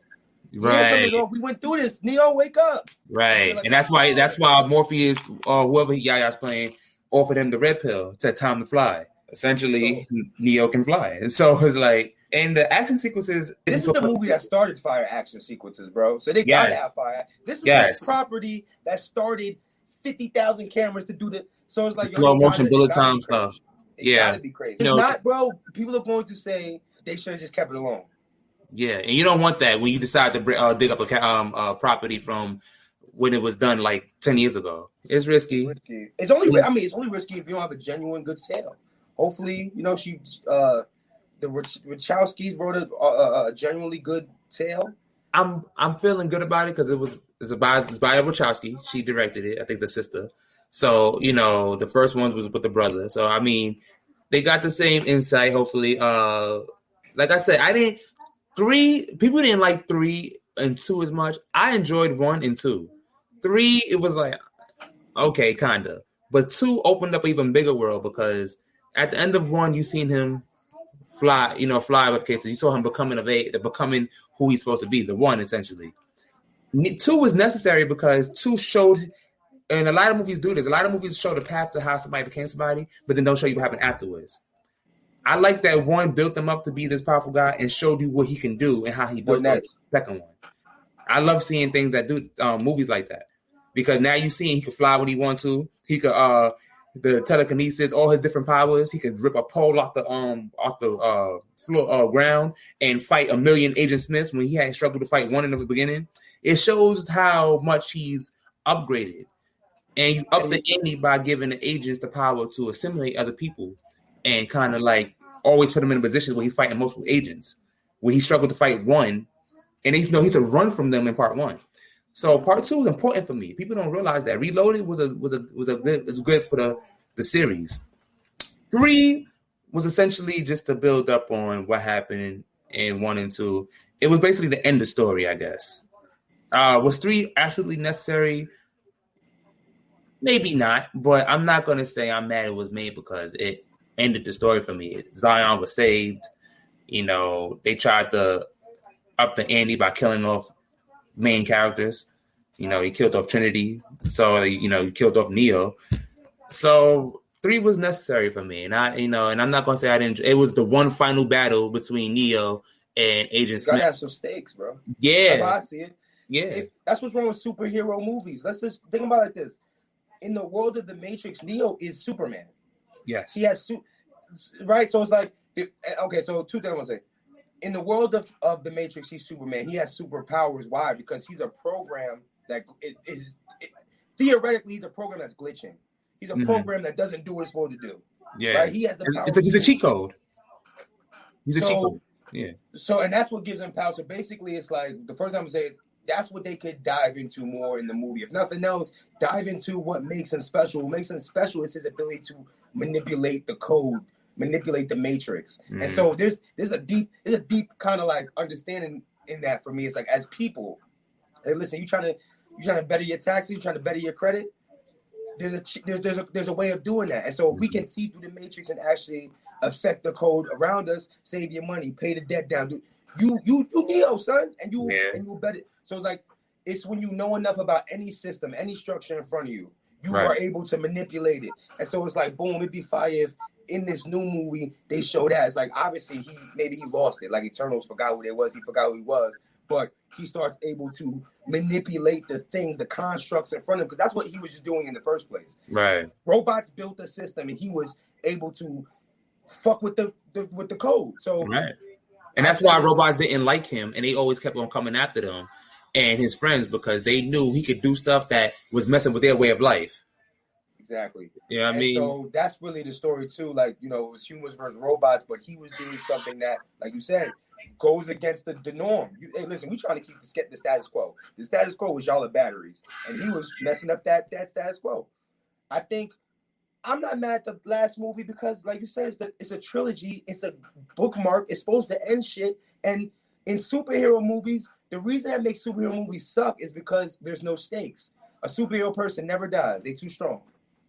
Right. Something's off. We went through this. Neo, wake up. Right. Like, and that's why Morpheus or whoever Yaya's playing offered him the red pill, said time to fly. Essentially, Neo can fly. And so it's like, And the action sequences. This is the movie that started fire action sequences, bro. So they gotta have fire. This is the property that started 50,000 cameras to do the. So it's like slow motion bullet time stuff. It gotta be crazy. It's not, bro. People are going to say they should have just kept it alone. Yeah, and you don't want that when you decide to dig up a property from when it was done like 10 years ago. It's risky. It's only. I mean, it's only risky if you don't have a genuine good sale. Hopefully, the Wachowskis wrote a genuinely good tale. I'm feeling good about it because it's by Wachowski. She directed it. I think the sister. So the first ones was with the brother. So I mean, they got the same insight. Hopefully, like I said, people didn't like 3 and 2 as much. I enjoyed 1 and 2. 3, it was like okay, kinda, but 2 opened up an even bigger world because at the end of 1, you seen him fly with cases. You saw him becoming who he's supposed to be, the one essentially. 2 was necessary because 2 showed, and a lot of movies do this. A lot of movies show the path to how somebody became somebody, but then don't show you what happened afterwards. I like that 1 built him up to be this powerful guy and showed you what he can do and how he built the second one. I love seeing things that do movies like that because now you see he can fly when he wants to. He could the telekinesis, all his different powers. He could rip a pole off the floor ground and fight a million Agent Smiths when he had struggled to fight one in the beginning. It shows how much he's upgraded, and you up the ante by giving the agents the power to assimilate other people. And kind of like always put him in a position where he's fighting multiple agents, where he struggled to fight one, and he's to run from them in part 1. So part 2 is important for me. People don't realize that Reloaded was good for the series. 3 was essentially just to build up on what happened in 1 and 2. It was basically the end of the story, I guess. Was 3 absolutely necessary? Maybe not, but I'm not going to say I'm mad it was made because it ended the story for me. Zion was saved. They tried to up the ante by killing off main characters. He killed off Trinity. So, he killed off Neo. So 3 was necessary for me. And and I'm not going to say I didn't. It was the one final battle between Neo and Agent Smith. Gotta have some stakes, bro. Yeah. That's how I see it. Yeah. That's what's wrong with superhero movies. Let's just think about it like this. In the world of the Matrix, Neo is Superman. Yes. He has right. So it's like, okay. So 2 things I want to say. In the world of the Matrix, he's Superman. He has superpowers. Why? Because he's a program that theoretically he's a program that's glitching. He's a program that doesn't do what it's supposed to do. Yeah. Right. He has the power. He's a cheat code. He's a cheat code. Yeah. So and that's what gives him power. So basically, it's like the first time I say is that's what they could dive into more in the movie. If nothing else, dive into what makes him special. What makes him special is his ability to manipulate the code, manipulate the matrix. And so there's a deep kind of like understanding in that for me. It's like as people, hey, listen, you trying to better your taxes, you trying to better your credit. There's a way of doing that. And so if we can see through the matrix and actually affect the code around us, save your money, pay the debt down. You Neo, son, and you better. So it's when you know enough about any system, any structure in front of you, you are able to manipulate it. And so it's like, boom, it'd be fire if in this new movie they show that. It's like obviously he lost it. Like Eternals forgot who they was, he forgot who he was, but he starts able to manipulate the things, the constructs in front of him, because that's what he was just doing in the first place. Right. Robots built a system, and he was able to fuck with the code. So right. And that's why robots didn't like him, and they always kept on coming after them and his friends because they knew he could do stuff that was messing with their way of life. Exactly. Yeah, I mean, so that's really the story too. Like, it was humans versus robots, but he was doing something that, like you said, goes against the norm. Hey, listen, we trying to keep the status quo. The status quo was y'all at batteries, and he was messing up that status quo. I think I'm not mad at the last movie because, like you said, it's a trilogy. It's a bookmark. It's supposed to end shit. And in superhero movies, the reason that makes superhero movies suck is because there's no stakes. A superhero person never dies. They're too strong.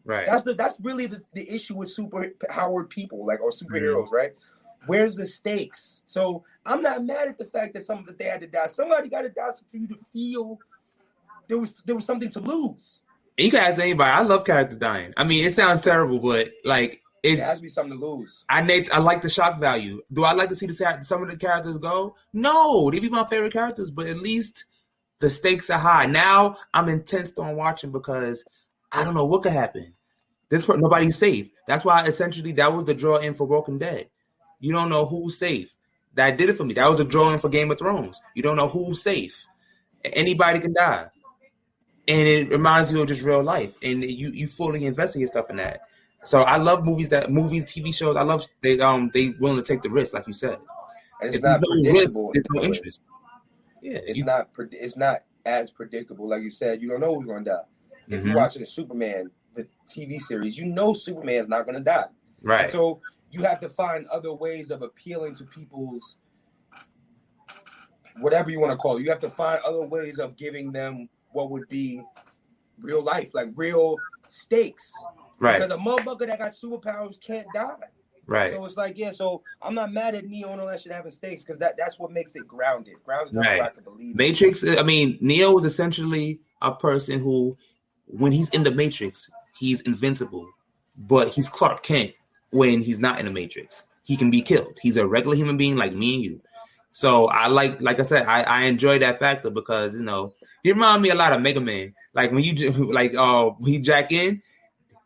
Right. That's really the issue with super-powered people, or superheroes, right? Where's the stakes? So I'm not mad at the fact that they had to die. Somebody got to die for you to feel there was something to lose. You can ask anybody. I love characters dying. I mean, it sounds terrible, but like It has to be something to lose. I like the shock value. Do I like to see some of the characters go? No, they be my favorite characters, but at least the stakes are high. Now I'm intense on watching because I don't know what could happen. Nobody's safe. That's why essentially that was the draw in for Walking Dead. You don't know who's safe. That did it for me. That was the draw in for Game of Thrones. You don't know who's safe. Anybody can die. And it reminds you of just real life. And you fully invest in yourself in that. So I love movies, TV shows. I love they willing to take the risk, like you said. And it's not predictable. There's no interest. Yeah, it's not as predictable, like you said. You don't know who's going to die. If you're watching the Superman, the TV series, you know Superman's not going to die. Right. And so you have to find other ways of appealing to people's whatever you want to call it. You have to find other ways of giving them what would be real life, like real stakes. Right. Because a motherfucker that got superpowers can't die. Right. So it's like, so I'm not mad at Neo and all that shit having stakes because that's what makes it grounded. Grounded enough where I can believe Matrix, Neo is essentially a person who, when he's in the Matrix, he's invincible. But he's Clark Kent when he's not in the Matrix. He can be killed. He's a regular human being like me and you. So I like I said, I enjoy that factor because, he remind me a lot of Mega Man. Like when when he jack in,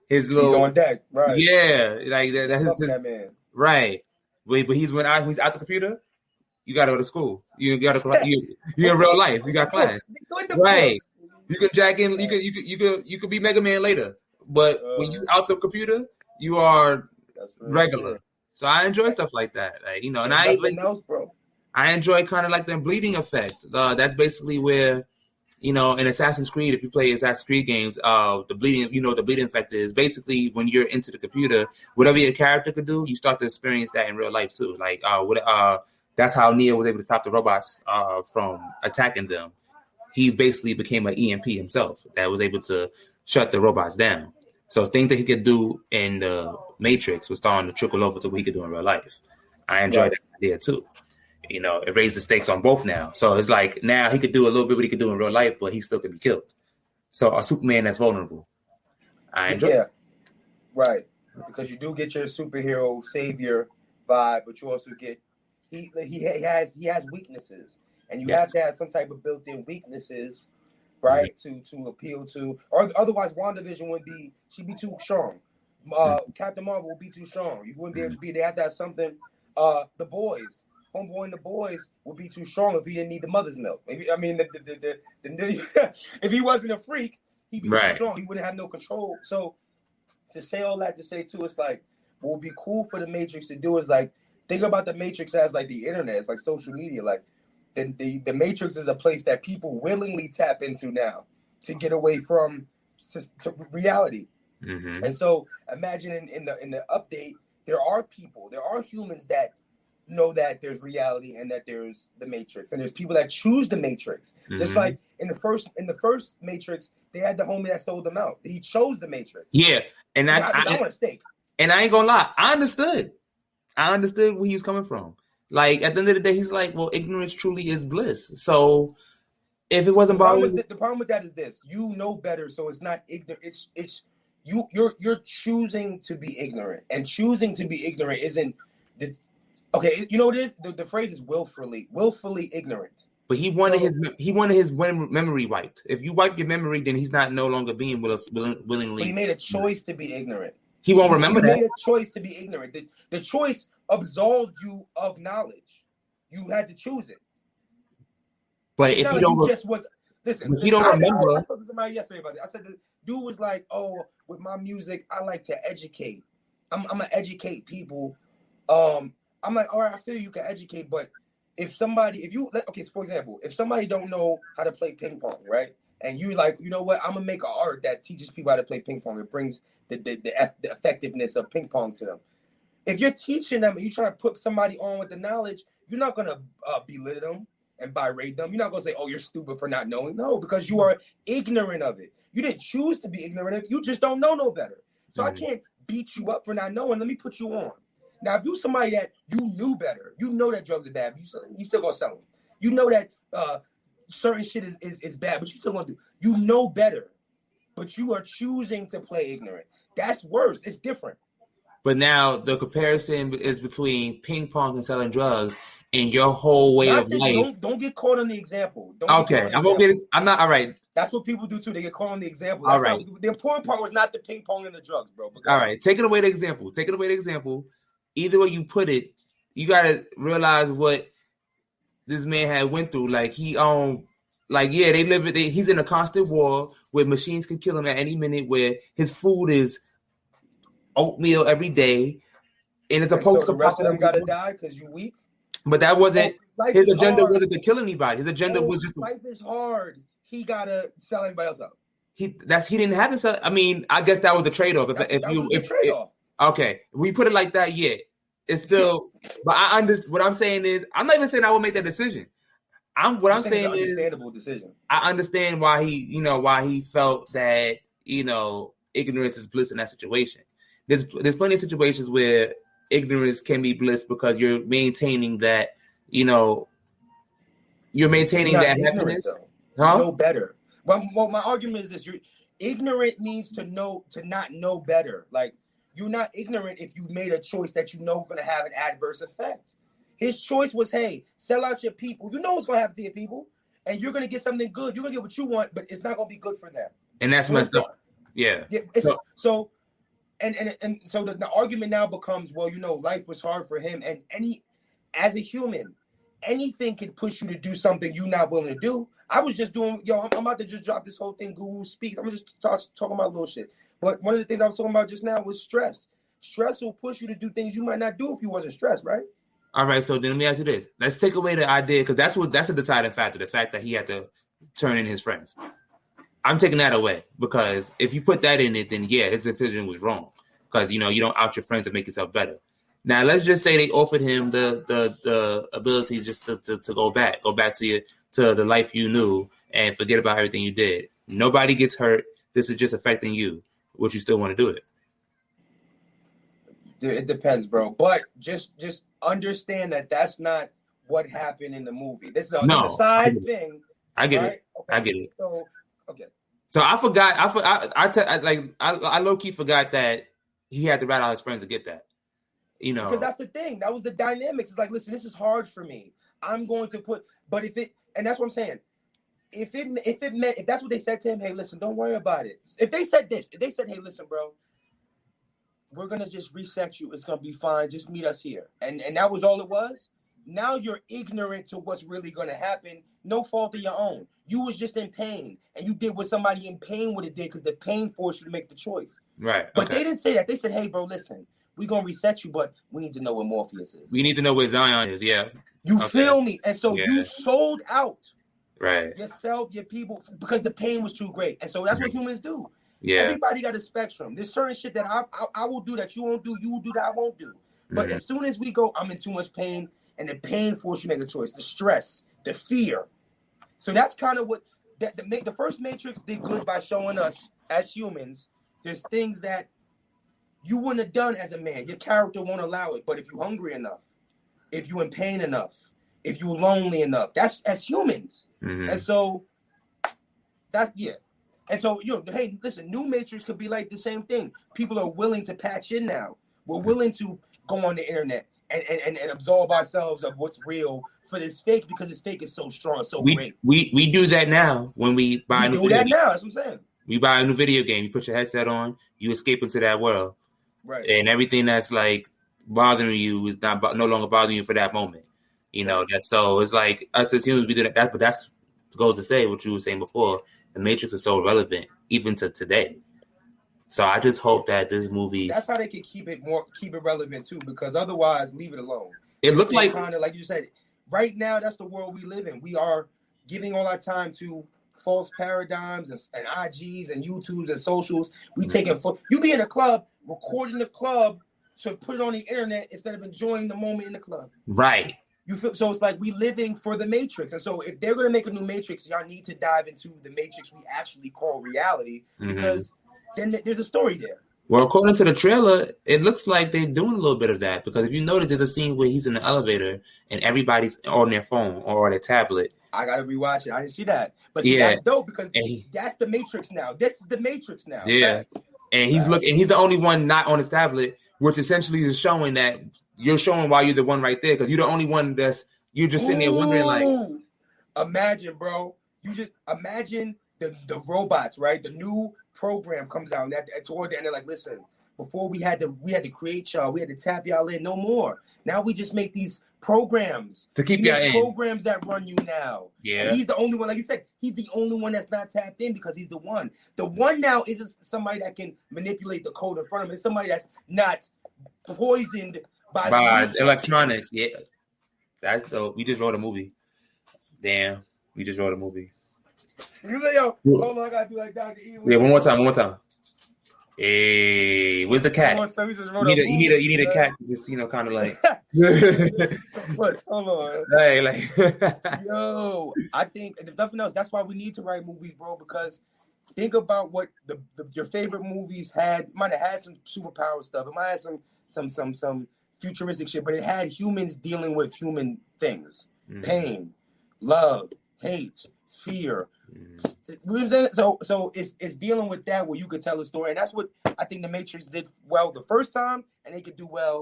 his little... He's on deck, right. Yeah, like that's his... that man. Right. But he's when he's out the computer, you got to go to school. You're in real life. You got class. Right. You can jack in. You could be Mega Man later. But when you out the computer, you are regular. Sure. So I enjoy stuff like that. Like, and I enjoy kind of like the bleeding effect. That's basically where, in Assassin's Creed, if you play Assassin's Creed games, the bleeding effect is basically when you're into the computer, whatever your character could do, you start to experience that in real life too. Like, that's how Neo was able to stop the robots from attacking them. He basically became an EMP himself that was able to shut the robots down. So things that he could do in the Matrix was starting to trickle over to what he could do in real life. I enjoyed that idea too. It raised the stakes on both now. So it's like now he could do a little bit what he could do in real life, but he still could be killed. So a Superman that's vulnerable. I enjoy it. Right. Because you do get your superhero savior vibe, but you also get he has weaknesses. And you have to have some type of built-in weaknesses, right? To appeal to, or otherwise WandaVision she'd be too strong. Captain Marvel would be too strong. You wouldn't be able to be. They have to have something. The boys. Homeboy and the boys would be too strong if he didn't need the mother's milk. If he wasn't a freak, he'd be too strong. He wouldn't have no control. So to say all that, to say too, it's like what would be cool for the Matrix to do is like think about the Matrix as like the internet, it's like social media. Like the Matrix is a place that people willingly tap into now to get away from reality. Mm-hmm. And so imagine in the update, there are humans that know that there's reality and that there's the Matrix, and there's people that choose the Matrix. Mm-hmm. Just like in the first Matrix, they had the homie that sold them out. He chose the Matrix. Yeah, and I want a steak. And I ain't gonna lie, I understood where he was coming from. Like at the end of the day, he's like, well, ignorance truly is bliss. So if it wasn't the problem with that is this: you know better, so it's not ignorant. It's you're choosing to be ignorant, and choosing to be ignorant isn't. Okay, you know what it is? The phrase is willfully ignorant. But he wanted his memory wiped. If you wipe your memory, then he's no longer being willingly. But he made a choice to be ignorant. He won't remember that. He made a choice to be ignorant. The choice absolved you of knowledge. You had to choose it. But if you don't, listen. He don't remember. I talked to somebody yesterday about it. I said the dude was like, "Oh, with my music, I like to educate. I'm gonna educate people." I'm like, all right, I feel you can educate, but for example, if somebody don't know how to play ping pong, right? And you like, you know what? I'm gonna make an art that teaches people how to play ping pong. It brings the effectiveness of ping pong to them. If you're teaching them and you try to put somebody on with the knowledge, you're not gonna belittle them and berate them. You're not gonna say, "Oh, you're stupid for not knowing." No, because you are ignorant of it. You didn't choose to be ignorant of it. You just don't know no better. So I can't beat you up for not knowing. Let me put you on. Now, if you're somebody that you knew better, you know that drugs are bad, you still gonna sell them. You know that certain shit is bad, but you still gonna do. You know better, but you are choosing to play ignorant. That's worse. It's different. But now the comparison is between ping pong and selling drugs, and your whole way of life. Don't get caught on the example. Okay, I'm not. All right. That's what people do too. They get caught on the example. All right. The important part was not the ping pong and the drugs, bro. All right, taking away the example. Either way you put it, you gotta realize what this man had went through. Like he's in a constant war where machines can kill him at any minute. Where his food is oatmeal every day, and it's supposed to. The rest of them gotta die because you weak. But that wasn't his agenda. Wasn't to kill anybody. His agenda was just life is hard. He gotta sell anybody else out. He didn't have to sell. I mean, I guess that was the trade-off. Okay, we put it like that. Yeah, it's still. But what I'm saying is, I'm not even saying I will make that decision. What I'm saying is understandable decision. I understand why he felt that ignorance is bliss in that situation. There's plenty of situations where ignorance can be bliss because you're maintaining that happiness. Huh? Know better. Well, my argument is this: you're ignorant means to not know better. Like you're not ignorant if you made a choice that you know going to have an adverse effect. His choice was, hey, sell out your people. You know what's going to happen to your people, and you're going to get something good. You're going to get what you want, but it's not going to be good for them. And that's messed up. Yeah. So the argument now becomes, well, life was hard for him, and as a human, anything can push you to do something you're not willing to do. I was just doing, I'm about to just drop this whole thing, Google Speaks. I'm going to just start talking about little shit. But one of the things I was talking about just now was stress. Stress will push you to do things you might not do if you wasn't stressed, right? All right, so then let me ask you this. Let's take away the idea, because that's a deciding factor, the fact that he had to turn in his friends. I'm taking that away, because if you put that in it, then yeah, his decision was wrong. Because, you don't out your friends to make yourself better. Now, let's just say they offered him the ability just to go back to the life you knew and forget about everything you did. Nobody gets hurt. This is just affecting you. Would you still want to do it? It depends, bro. But just understand that that's not what happened in the movie. This is a side thing. I get it. Okay. I get it. So I forgot. I low key forgot that he had to rat out his friends to get that. Because that's the thing. That was the dynamics. It's like, listen, this is hard for me. I'm going to and that's what I'm saying. If that's what they said to him, hey, listen, don't worry about it. If they said, hey, listen, bro, we're going to just reset you. It's going to be fine. Just meet us here. And that was all it was. Now you're ignorant to what's really going to happen. No fault of your own. You was just in pain. And you did what somebody in pain would have did because the pain forced you to make the choice. Right. But they didn't say that. They said, hey, bro, listen, we're going to reset you, but we need to know where Morpheus is. We need to know where Zion is, yeah. You feel me? And so you sold out. Right. Yourself, your people, because the pain was too great. And so that's what humans do. Yeah. Everybody got a spectrum. There's certain shit that I will do that you won't do. You will do that I won't do. But as soon as we go, I'm in too much pain, and the pain forces you to make a choice. The stress, the fear. So that's kind of what the first Matrix did good by showing us as humans. There's things that you wouldn't have done as a man. Your character won't allow it. But if you're hungry enough, if you're in pain enough, if you're lonely enough, that's as humans. And so that's And so, hey, listen, new Matrix could be like the same thing. People are willing to patch in now. We're willing to go on the internet and absorb ourselves of what's real for this fake, because this fake is so strong, so great. We do that now when we buy a new video game. That's what I'm saying. We buy a new video game. You put your headset on, you escape into that world. Right. And everything that's like bothering you is no longer bothering you for that moment. That's so it's like us as humans, we do that. But that's goes to say what you were saying before. The Matrix is so relevant even to today. So I just hope that this movie. That's how they can keep it relevant too, because otherwise, leave it alone. It looked like kind of like you said. Right now, that's the world we live in. We are giving all our time to false paradigms and IGs and YouTubes and socials. We taking you be in a club, recording the club to put it on the internet instead of enjoying the moment in the club. Right. You feel so it's like we living for the Matrix. And so if they're gonna make a new Matrix, y'all need to dive into the Matrix we actually call reality, because then there's a story there. Well, according to the trailer, it looks like they're doing a little bit of that, because if you notice, there's a scene where he's in the elevator and everybody's on their phone or their tablet. I gotta rewatch it. I didn't see that, but see, that's dope, because that's the Matrix now. This is the Matrix now. Yeah, and he's looking. He's the only one not on his tablet which essentially is showing that you're showing why you're the one right there because you're the only one you're just sitting there wondering like. Imagine, bro. You just imagine the robots, right? The new program comes out, and toward the end, they're like, listen, before we had to create y'all, we had to tap y'all in, no more. Now we just make these programs to keep y'all in. Programs that run you now. Yeah. And he's the only one, like you said, he's the only one that's not tapped in because he's the one. The one now isn't somebody that can manipulate the code in front of him. It's somebody that's not poisoned by electronics. Yeah. That's dope. We just wrote a movie. Damn, we just wrote a movie. You say, yo, hold on, I gotta do like Dr. Evil. Yeah, one more time. Hey, where's the cat? You need a cat, just kind of like. What? Hold on. Hey, like. Yo, I think if nothing else, that's why we need to write movies, bro. Because think about what your favorite movies had. It might have had some superpower stuff. It might have some futuristic shit, but it had humans dealing with human things, pain, love, hate, fear. So it's dealing with that where you could tell a story, and that's what I think the Matrix did well the first time, and they could do well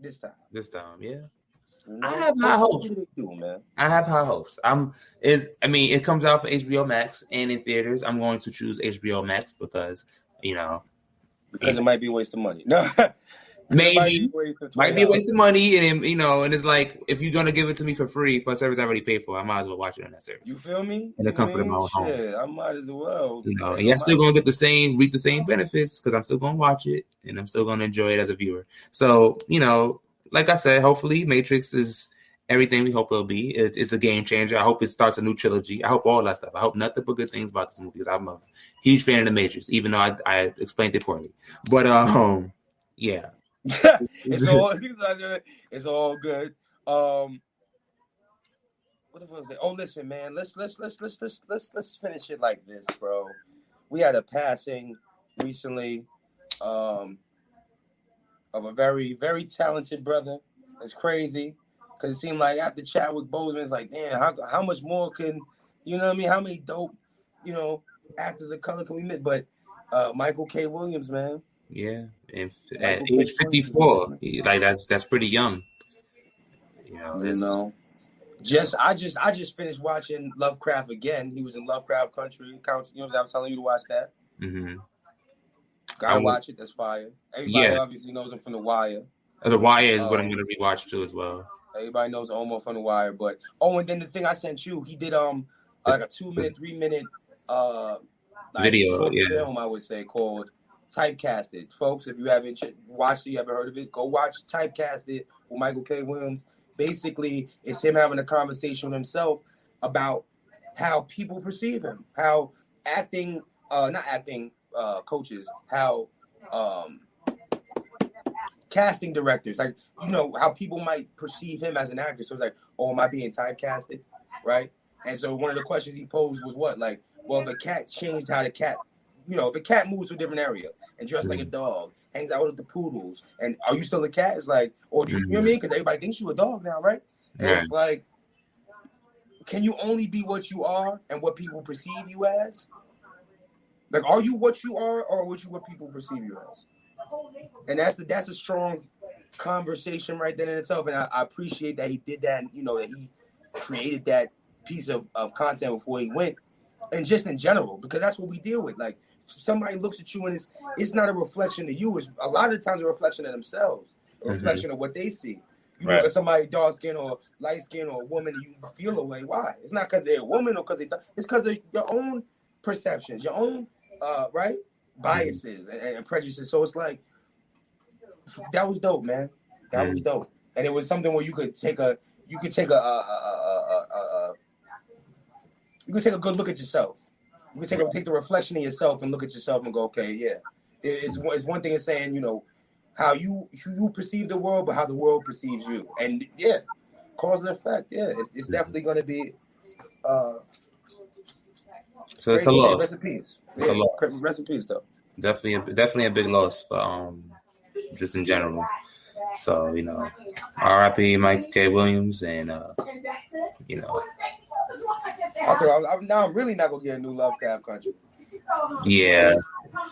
this time. Yeah. I have high hopes. I have high hopes. It comes out for HBO Max and in theaters. I'm going to choose HBO Max because it might be a waste of money. No. Maybe might be a waste of money, and and it's like if you're gonna give it to me for free for a service I already paid for, I might as well watch it on that service. You feel me? In the comfort of my own home. I might as well. And you're still gonna get reap the same benefits because I'm still gonna watch it and I'm still gonna enjoy it as a viewer. So like I said, hopefully Matrix is everything we hope it'll be. It's a game changer. I hope it starts a new trilogy. I hope all that stuff. I hope nothing but good things about this movie because I'm a huge fan of the Matrix, even though I explained it poorly. But yeah. It's all good. What the fuck is it? Oh, listen, man. Let's finish it like this, bro. We had a passing recently of a very, very talented brother. It's crazy because it seemed like after Chadwick Boseman, it's like, damn, how much more can how many dope actors of color can we meet? But Michael K. Williams, man. Yeah, and at age 54, that's pretty young. I just finished watching Lovecraft again. He was in Lovecraft Country. I was telling you to watch that. Mm-hmm. Gotta watch it. That's fire. Everybody obviously knows him from The Wire. The Wire is what I'm gonna rewatch too as well. Everybody knows Omar from The Wire, but and then the thing I sent you, he did like a 3-minute video, film, I would say, called Typecasted. Folks, if you haven't watched it, you haven't heard of it, go watch Typecasted with Michael K. Williams. Basically, it's him having a conversation with himself about how people perceive him, how coaches, how casting directors, how people might perceive him as an actor. So it's like, am I being typecasted, right? And so one of the questions he posed was what? Like, well, if a cat changed how the cat, if a cat moves to a different area and dressed like a dog, hangs out with the poodles, and are you still a cat? It's like, or you know what I mean? Because everybody thinks you a dog now, right? And it's like, can you only be what you are and what people perceive you as? Like, are you what you are, or what people perceive you as? And that's a strong conversation right there in itself. And I appreciate that he did that, and that he created that piece of content before he went. And just in general, because that's what we deal with. Like, somebody looks at you and it's not a reflection of you. It's a lot of the times a reflection of themselves, a reflection of what they see. You look at somebody dark skin or light skin or a woman, and you feel a way. Why? It's not because they're a woman or because it's because of your own perceptions, your own biases and prejudices. So it's like, that was dope, man. That was dope, and it was something where you could take a good look at yourself. You can take the reflection of yourself and look at yourself and go, okay, yeah. It's one thing in saying, how you perceive the world, but how the world perceives you. And yeah, cause and effect. Yeah, it's definitely going to be. So it's a loss. Rest in peace. It's a loss. Rest in peace, though. Definitely a big loss for just in general. So R.I.P. Mike K. Williams, and now I'm really not gonna get a new Lovecraft Country. Yeah.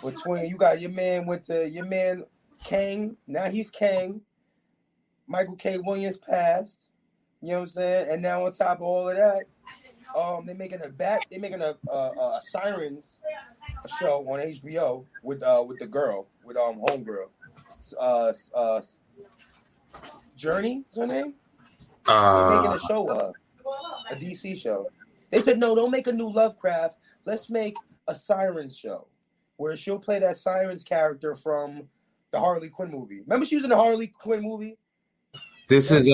Between you got your man Kang. Now he's Kang. Michael K. Williams passed. You know what I'm saying? And now on top of all of that, they're making a Sirens show on HBO with the girl, with homegirl. Journey is her name? They're making a show of her. A DC show. They said, no, don't make a new Lovecraft. Let's make a Sirens show where she'll play that Sirens character from the Harley Quinn movie. Remember she was in the Harley Quinn movie? This is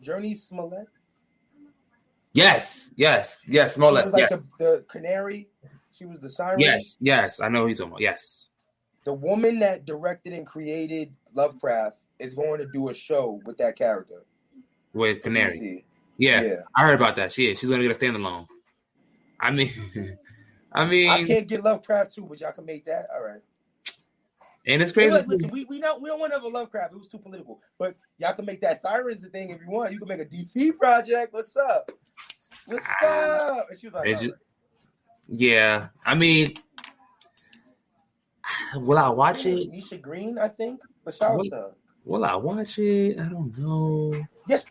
Journey Smollett. Yes, Smollett. She was like the canary. She was the siren. Yes, I know who you're talking about. Yes. The woman that directed and created Lovecraft is going to do a show with that character. With Canary. Yeah, I heard about that. She's going to get a standalone. I mean, I can't get Lovecraft too, but y'all can make that. All right. And it's crazy. Listen, we don't want to have a Lovecraft. It was too political. But y'all can make that Sirens thing if you want. You can make a DC project. What's up? What's up? And she was like, yeah. I mean, will I watch it? Nisha Green, I think. But shout out to her. Will I watch it? I don't know. Yes,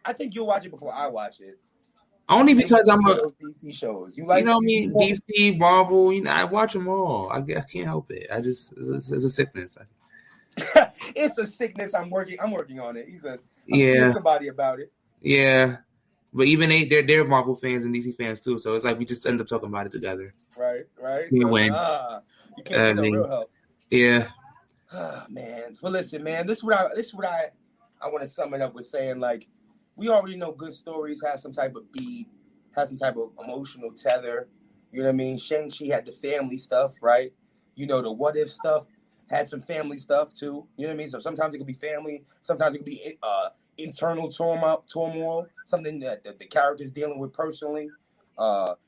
I think you'll watch it before I watch it. Only because I'm a DC shows. You like, you know what I mean? DC, Marvel. You know, I watch them all. I can't help it. It's a sickness. It's a sickness. I'm working on it. I'm seeing somebody about it. Yeah, but even they're Marvel fans and DC fans too. So it's like we just end up talking about it together. Right. You win. You can't get no real help. Yeah. Man. Well, listen, man. This is what I want to sum it up with saying, like, we already know good stories have some type of beat, have some type of emotional tether. You know what I mean? Shang Chi had the family stuff, right? You know, the what if stuff had some family stuff too. You know what I mean? So sometimes it could be family, sometimes it could be internal turmoil, something that the character's dealing with personally.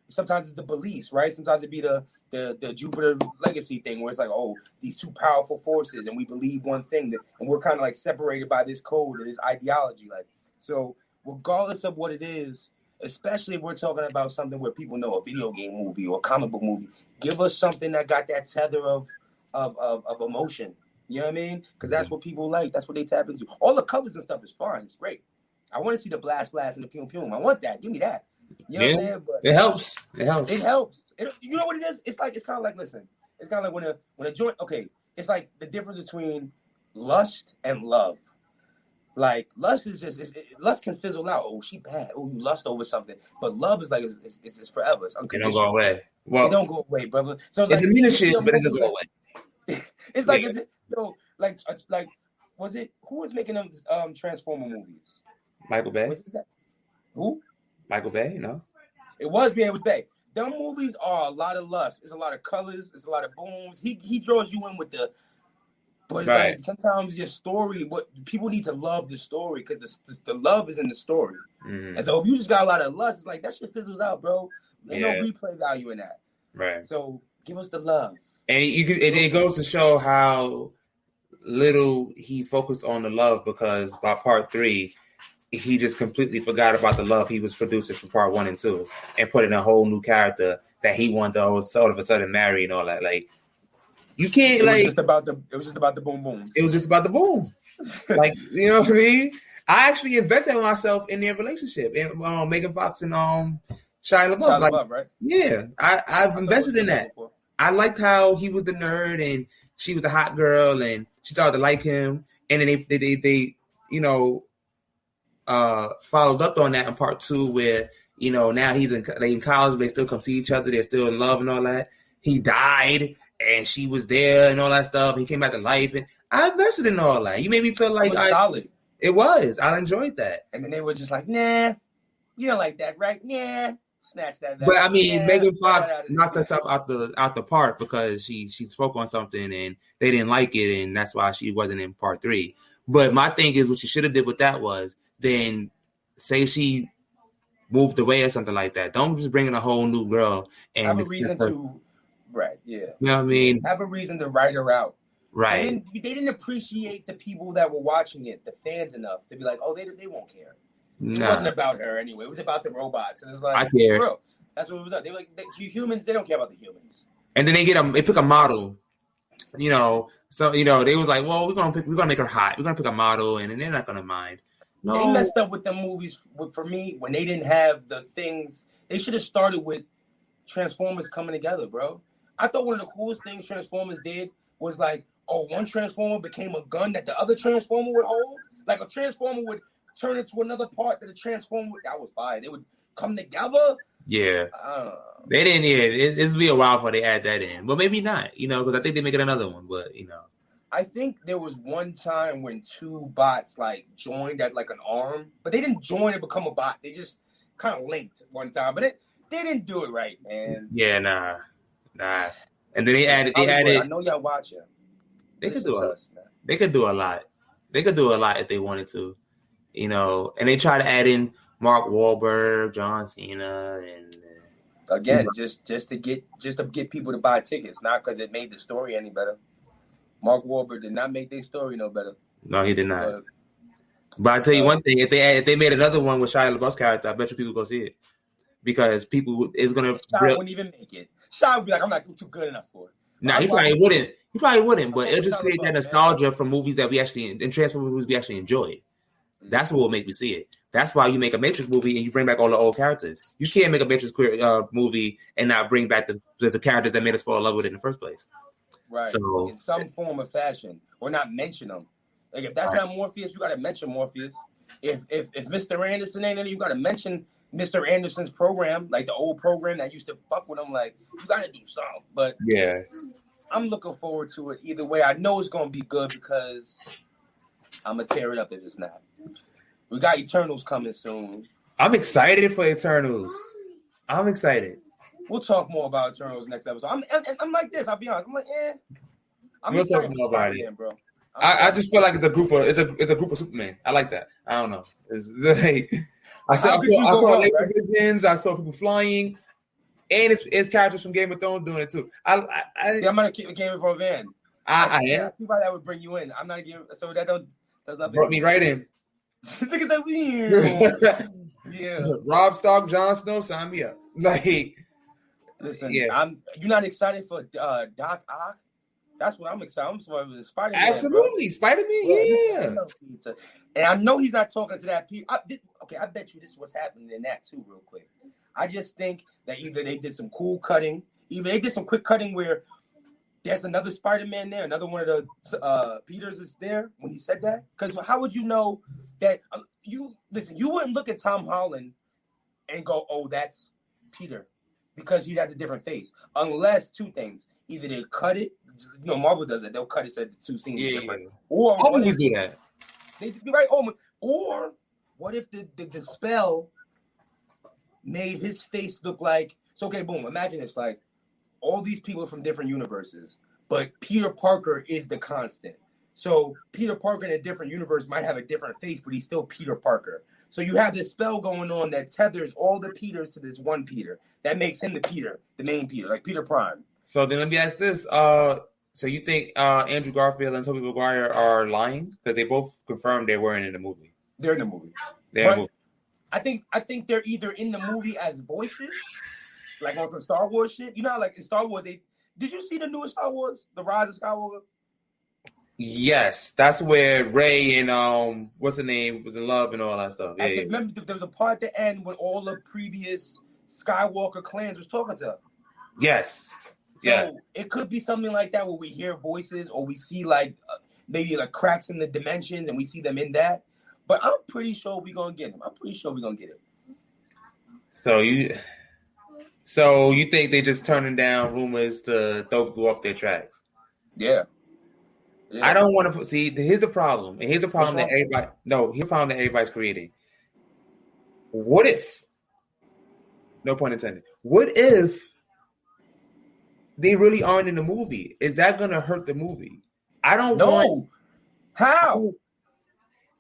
Sometimes it's the beliefs, right? Sometimes it be the Jupiter legacy thing where it's like, oh, these two powerful forces and we believe one thing and we're kind of like separated by this code or this ideology. Like, so regardless of what it is, especially if we're talking about something where people know a video game movie or a comic book movie, give us something that got that tether of emotion. You know what I mean? Because that's what people like. That's what they tap into. All the colors and stuff is fine. It's great. I want to see the blast and the pum pum. I want that. Give me that. You know what I'm saying? But it helps. It helps. You know what it is? It's kind of like, listen. It's kind of like when a joint. Okay, it's like the difference between lust and love. Like, lust is lust can fizzle out. Oh, she bad. Oh, you lust over something. But love is like it's forever. It's unconditional. It don't go away. Well, it don't go away, brother. So it's it like diminishes, but it doesn't go away. It's like, is it, like was it who was making them Transformer movies? Michael Bay. What is that? Who? Michael Bay? No. It was Bay. Them movies are a lot of lust. It's a lot of colors. It's a lot of booms. He draws you in with the. But it's like sometimes your story, what people need to love the story because the love is in the story. Mm. And so if you just got a lot of lust, it's like that shit fizzles out, bro. There's no replay value in that. Right. So give us the love. And it goes to show how little he focused on the love because by part 3, he just completely forgot about the love he was producing for part 1 and 2 and put in a whole new character that he wanted to sort of a sudden marry and all that. Like, you can't, it was just about the boom booms. It was just about the boom. Like, you know what I mean? I actually invested in myself in their relationship. And Megan Fox and Shia LaBeouf. Right? Yeah, I've invested in that. I liked how he was the nerd and she was the hot girl and she started to like him. And then they followed up on that in part 2 where, now they in college, but they still come see each other. They're still in love and all that. He died and she was there and all that stuff. He came back to life and I invested in all that. You made me feel like solid. It was. I enjoyed that. And then they were just like, nah, you don't like that, right? Yeah. Snatch that. But I mean, Megan Fox knocked herself out the park because she spoke on something and they didn't like it, and that's why she wasn't in part 3. But my thing is, what she should have did with that was then say she moved away or something like that. Don't just bring in a whole new girl and have a reason to, right? Yeah, you know what I mean. Have a reason to write her out. Right. They didn't appreciate the people that were watching it, the fans, enough to be like, oh, they won't care. It wasn't about her anyway. It was about the robots. And it's like, I care. Bro, that's what it was about. They were like, humans, they don't care about the humans. And then they pick a model So they was like, well, we're gonna make her hot. We're gonna pick a model, and they're not gonna mind. No, they messed up with the movies for me when they didn't have the things. They should have started with Transformers coming together, bro. I thought one of the coolest things Transformers did was like, one Transformer became a gun that the other Transformer would hold. Like a Transformer would turn into another part that the Transformer that was fire. They would come together. Yeah. They didn't. Yeah, it's be a while before they add that in, but maybe not. Because I think they make it another one. But I think there was one time when two bots like joined at like an arm, but they didn't join and become a bot. They just kind of linked one time, but they didn't do it right, man. Yeah, nah. And then they added. I know y'all watching. They could do a lot. They could do a lot if they wanted to, And they try to add in Mark Wahlberg, John Cena, and again, just to get people to buy tickets, not because it made the story any better. Mark Wahlberg did not make their story no better. No, he did not. But I tell you one thing: if they made another one with Shia LaBeouf's character, I bet you people go see it because people is gonna. Shia wouldn't even make it. Shia would be like, "I'm not too good enough for it." Nah, he probably wouldn't. He probably wouldn't, but it'll just create that nostalgia from movies that we actually and Transformers movies we actually enjoy. That's what will make me see it. That's why you make a Matrix movie and you bring back all the old characters. You can't make a Matrix movie and not bring back the characters that made us fall in love with it in the first place. Right. So, in some form or fashion, or not mention them. Like if that's not Morpheus, you got to mention Morpheus. If Mr. Anderson ain't in it, you got to mention Mr. Anderson's program, like the old program that used to fuck with him. Like you got to do something. But yeah, I'm looking forward to it either way. I know it's gonna be good because I'm gonna tear it up if it's not. We got Eternals coming soon. I'm excited for Eternals. I'm excited. We'll talk more about Eternals next episode. I'm like this. I'll be honest. I'm like, we'll talk more about it, bro. I just feel like it's a group of Superman. I like that. I don't know. It's like, I saw laser visions. I saw people flying, and it's characters from Game of Thrones doing it too. I'm gonna keep the Game of Thrones fan. I see why that would bring you in. I'm not giving so that does nothing. Brought me right in. This nigga's like weird. Yeah. Rob Stark, Jon Snow, sign me up. Like, listen, you're not excited for Doc Ock? That's what I'm excited. I'm excited for Spider-Man. Absolutely, Spider-Man. Yeah. And I know he's not talking to that people. I bet you this is what's happening in that too, real quick. I just think that either they did some cool cutting, either they did some quick cutting where there's another Spider-Man there, another one of the Peters is there when he said that. Because how would you know that? You wouldn't look at Tom Holland and go, "Oh, that's Peter," because he has a different face. Unless two things: either they cut it. Marvel does it; they'll cut it so the two scenes are different. Or always do that. They be right. Or what if the spell made his face look like? So okay, boom. Imagine it's like all these people from different universes, but Peter Parker is the constant. So Peter Parker in a different universe might have a different face, but he's still Peter Parker. So you have this spell going on that tethers all the Peters to this one Peter. That makes him the main Peter, like Peter Prime. So then let me ask this. So you think Andrew Garfield and Tobey Maguire are lying? Because they both confirmed they weren't in the movie. They're in the movie. I think they're either in the movie as voices, like on some Star Wars shit. You know how like in Star Wars, did you see the newest Star Wars, The Rise of Skywalker? Yes, that's where Rey and what's her name was in love and all that stuff. Yeah, remember there was a part at the end when all the previous Skywalker clans was talking to her. Yes. So it could be something like that where we hear voices or we see like maybe like cracks in the dimensions and we see them in that. But I'm pretty sure we're gonna get them. it. So you think they just turning down rumors to throw people off their tracks? Yeah. I don't want to see. Here's the problem, and here's the problem that everybody. No, here's the problem that everybody's creating. What if? No pun intended. What if they really aren't in the movie? Is that gonna hurt the movie? I don't know. How?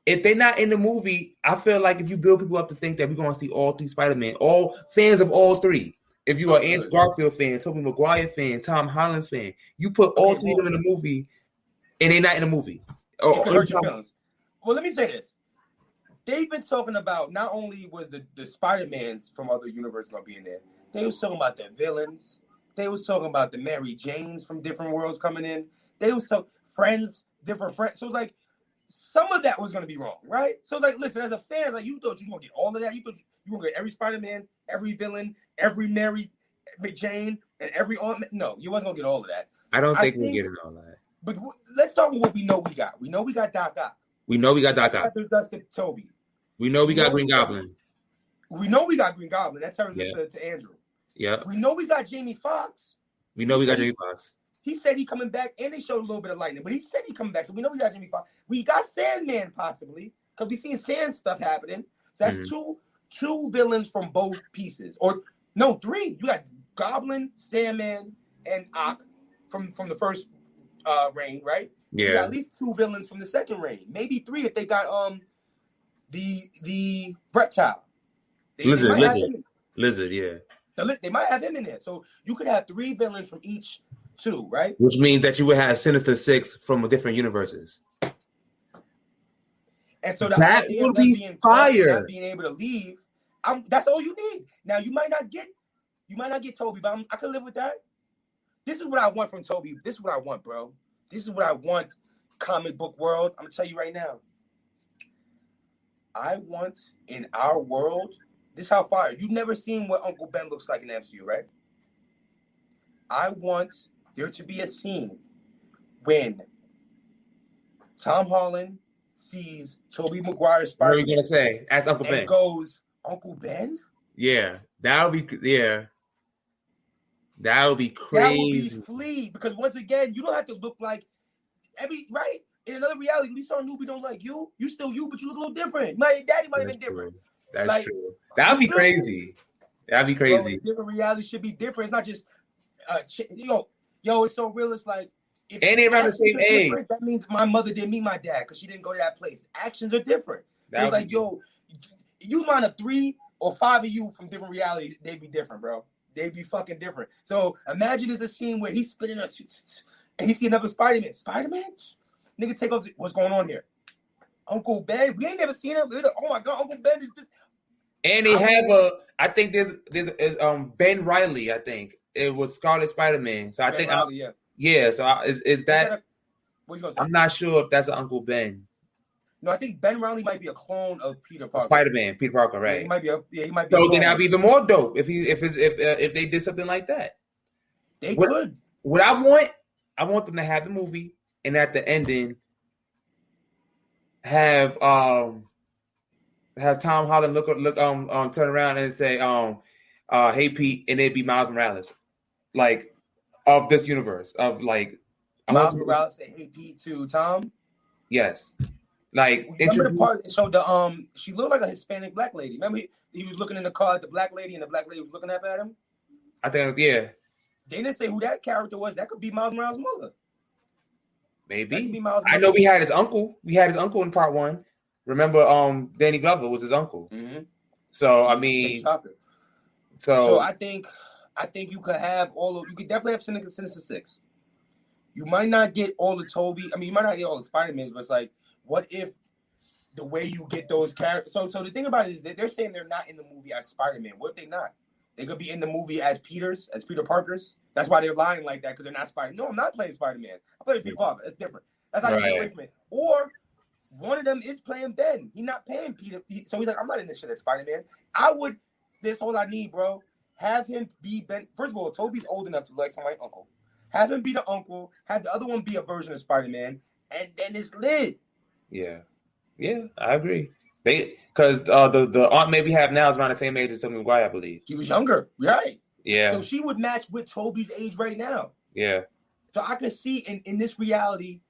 If they're not in the movie, I feel like if you build people up to think that we're gonna see all three Spider-Man, all fans of all three. If you are an Andrew Garfield fan, Tobey Maguire fan, Tom Holland fan, you put all three of them in the movie. And they're not in the movie. It could hurt your feelings. Well, let me say this. They've been talking about not only was the Spider-Mans from other universes going to be in there, they was talking about the villains. They was talking about the Mary Janes from different worlds coming in. they were so friends, different friends. So it was like some of that was gonna be wrong, right? So it's like, listen, as a fan, like you thought you were gonna get all of that. You thought you were gonna get every Spider-Man, every villain, every Mary Jane, and every Aunt. No, you wasn't gonna get all of that. I don't think we're getting all that. But let's talk about what we know we got. We know we got Doc Ock. We know we got Doc Ock. That's the Toby. We know we got Green Goblin. We know we got Green Goblin. That turns us to Andrew. Yeah. We know we got Jamie Foxx. We know we got Jamie Foxx. He said he coming back, and they showed a little bit of lightning, but he said he coming back. So we know we got Jamie Foxx. We got Sandman possibly, because we seen Sand stuff happening. So that's two villains from both pieces. Or no, 3. You got Goblin, Sandman, and Ock from the first reign, right? Yeah. You got at least 2 villains from the second reign. Maybe 3 if they got the reptile. Lizard, yeah. They might have him in there. So you could have 3 villains from each 2, right? Which means that you would have Sinister Six from different universes. And so the that idea would of them be being fire. Not being able to leave, that's all you need. Now you might not get Toby, but I can live with that. This is what I want from Toby. This is what I want, bro. This is what I want, comic book world. I'm gonna tell you right now. I want in our world, this is how far you've never seen what Uncle Ben looks like in the MCU, right? I want there to be a scene when Tom Holland sees Tobey Maguire's Spider-Man. What are you gonna say? Ask Uncle Ben. And goes, Uncle Ben? Yeah, that would be crazy. That would be Flea, because once again, you don't have to look like right? In another reality, we saw Newbie don't like you. You still you, but you look a little different. My daddy might have been different. That's true. That'd be crazy. That'd be crazy. Bro, different reality should be different. It's not just yo, it's so real. It's like and they around the same age. That means my mother didn't meet my dad because she didn't go to that place. Actions are different. So it's like, yo, you line up 3 or 5 of you from different realities, they'd be different, bro. They'd be fucking different. So imagine there's a scene where he's spitting us and he see another Spider-Man. Spider-Man? Nigga, take over. What's going on here? Uncle Ben? We ain't never seen him. Oh my God, Uncle Ben is this. And they I think there's Ben Reilly, I think. It was Scarlet Spider-Man. So I think Riley, So is that what you gonna say? I'm not sure if that's an Uncle Ben. No, I think Ben Reilly might be a clone of Peter Parker. Spider-Man, Peter Parker, right? Yeah, he might be. So then that'd be even more dope if they did something like that. They could. What I want them to have the movie, and at the ending have Tom Holland look turn around and say hey Pete, and it'd be Miles Morales, like of this universe of like Miles Morales say hey Pete to Tom. Yes. Like remember the part so she looked like a Hispanic black lady. Remember he was looking in the car at the black lady and the black lady was looking up at him? I think They didn't say who that character was. That could be Miles Morales' mother. Maybe. I know we had his uncle. We had his uncle in part 1. Remember Danny Glover was his uncle. Mm-hmm. So I mean so I think you could have you could definitely have Sinister Six. You might not get all the Toby. I mean, you might not get all the Spider-Mans, but it's like, what if the way you get those characters? So the thing about it is that they're saying they're not in the movie as Spider-Man. What if they're not? They could be in the movie as Peter Parkers. That's why they're lying like that, because they're not Spider. No, I'm not playing Spider-Man. I'm playing Peter Parker. That's different. That's how you get away from it. Or one of them is playing Ben. He's not playing Peter. So he's like, I'm not in this shit as Spider-Man. That's all I need, bro. Have him be Ben. First of all, Toby's old enough to look like somebody's uncle. Have him be the uncle. Have the other one be a version of Spider-Man. And then it's lit. Yeah, I agree. Because the aunt maybe have now is around the same age as Tobey Maguire, I believe. She was younger, right? Yeah. So she would match with Toby's age right now. Yeah. So I could see in this reality,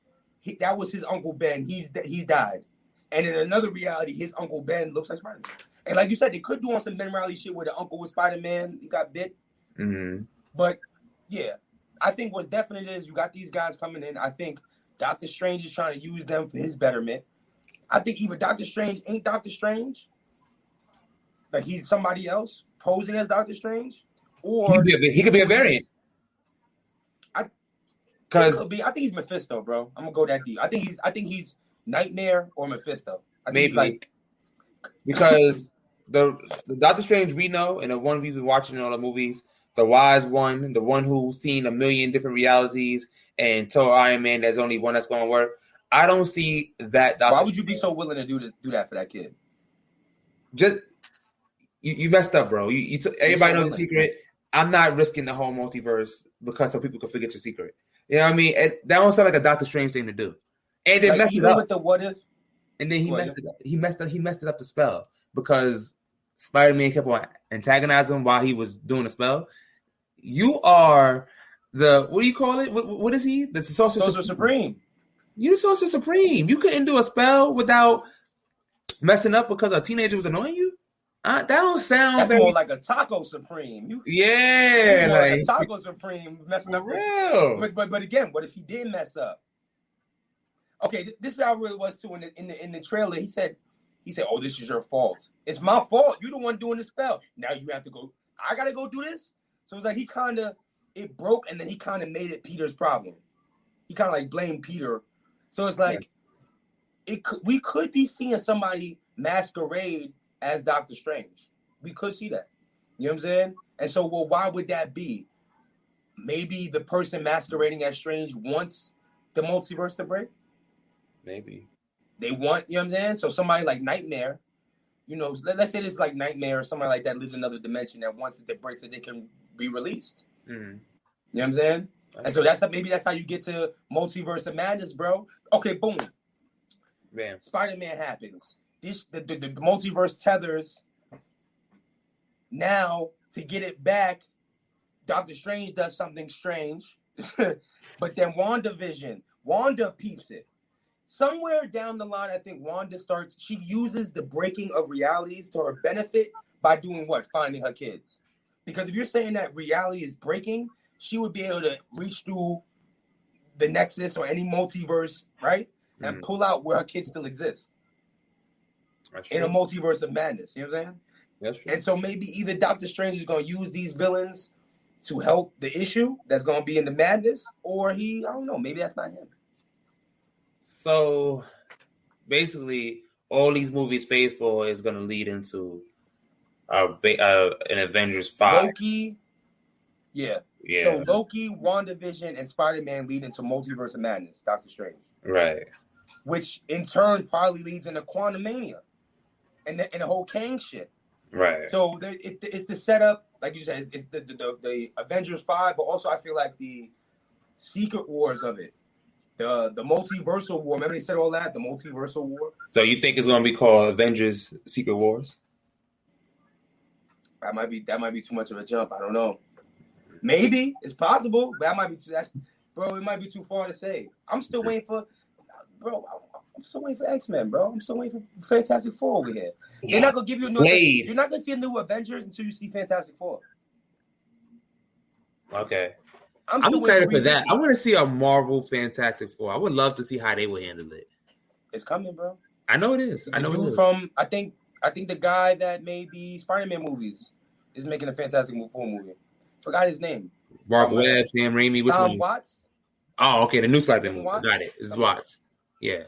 that was his Uncle Ben. He's died, and in another reality, his Uncle Ben looks like Spider-Man. And like you said, they could do on some Ben Reilly shit where the uncle was Spider-Man. He got bit. Mm-hmm. But yeah, I think what's definite is you got these guys coming in. I think Doctor Strange is trying to use them for his betterment. I think either Doctor Strange ain't Doctor Strange, like he's somebody else posing as Doctor Strange, or he could be a variant. I think he's Mephisto, bro. I'm gonna go that deep. I think he's Nightmare or Mephisto. Maybe because the Doctor Strange we know and the one we've been watching in all the movies the wise one, the one who's seen a million different realities and told Iron Man there's only one that's going to work. I don't see that. Why would you be so willing to do that for that kid? Just you messed up, bro. You took, everybody knows the secret. I'm not risking the whole multiverse because some people can forget your secret. You know what I mean? That don't sound like a Doctor Strange thing to do. And then messed it up with the what if. And then he messed it up. He messed it up the spell because Spider-Man kept on antagonizing him while he was doing the spell. You are the what do you call it? What is he? The Sorcerer Supreme. You're the Sorcerer Supreme. You couldn't do a spell without messing up because a teenager was annoying you. That don't sound. That's more like a Taco Supreme. Like a Taco Supreme messing up. Real. But again, what if he did mess up? Okay, this is how it really was too. In the trailer, he said, "Oh, this is your fault. It's my fault. You're the one doing the spell. Now you have to go. I gotta go do this." So it's like it broke, and then he kind of made it Peter's problem. He kind of like blamed Peter. So it's like we could be seeing somebody masquerade as Doctor Strange. We could see that. You know what I'm saying? And so, why would that be? Maybe the person masquerading as Strange wants the multiverse to break. Maybe they want, you know what I'm saying? So somebody like Nightmare, let's say this is like Nightmare or somebody like that lives in another dimension that wants it to break so they can be released. Mm-hmm. You know what I'm saying? Okay. And so maybe that's how you get to Multiverse of Madness, bro. Okay, boom. Man. Spider-Man happens. The multiverse tethers. Now, to get it back, Doctor Strange does something strange. But then Wanda peeps it. Somewhere down the line, I think Wanda she uses the breaking of realities to her benefit by doing what? Finding her kids. Because if you're saying that reality is breaking, she would be able to reach through the Nexus or any multiverse, right? And pull out where her kids still exist. In a multiverse of madness. You know what I'm saying? That's true. And so maybe either Doctor Strange is going to use these villains to help the issue that's going to be in the madness, or I don't know, maybe that's not him. So basically, all these movies Phase 4 is going to lead into an Avengers 5. Loki, yeah. So Loki, WandaVision, and Spider-Man lead into Multiverse of Madness, Doctor Strange. Right. Which in turn probably leads into Quantumania and the whole Kang shit. Right. So it's the setup, like you said, it's the Avengers 5, but also I feel like the Secret Wars of it. The multiversal war. Remember they said all that? The multiversal war. So you think it's going to be called Avengers Secret Wars? That might be too much of a jump. I don't know. Maybe it's possible, but it might be too far to say. I'm still waiting for, I'm still waiting for X-Men, bro. I'm still waiting for Fantastic Four over here. Yeah. They're not gonna give you you're not gonna see a new Avengers until you see Fantastic Four. Okay. I'm excited for that. I want to see a Marvel Fantastic Four. I would love to see how they would handle it. It's coming, bro. I know it is. I know it is. From I think the guy that made the Spider-Man movies is making a Fantastic Four movie. Forgot his name. Mark Webb, Sam Raimi. Which one? Watts. Oh, okay. The new Spider-Man movie. Got it. It's Watts. Yeah.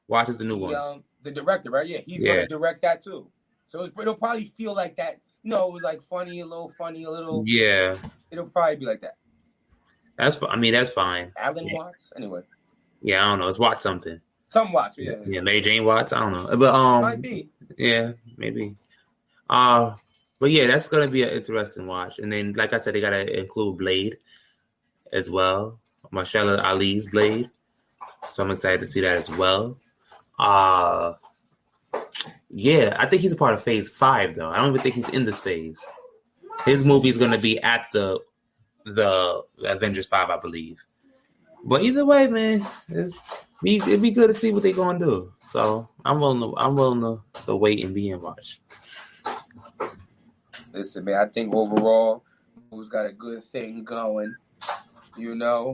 Watts is the new one. The director, right? Yeah, he's going to direct that too. So it'll probably feel like that. It was like funny, a little. Yeah. It'll probably be like that. That's fine. Alan Watts? Anyway. Yeah, I don't know. It's Watts something. Some Watts, yeah. Yeah, Mary Jane Watts. I don't know. But might be. Yeah, maybe. But yeah, that's gonna be an interesting watch. And then, like I said, they gotta include Blade as well. Mahershala Ali's Blade. So I'm excited to see that as well. Yeah, I think he's a part of Phase 5 though. I don't even think he's in this phase. His movie is gonna be at the Avengers 5, I believe. But either way, man, it'd be good to see what they're gonna do. So I'm willing to wait and be in watch. Listen, man, I think overall, who's got a good thing going, looking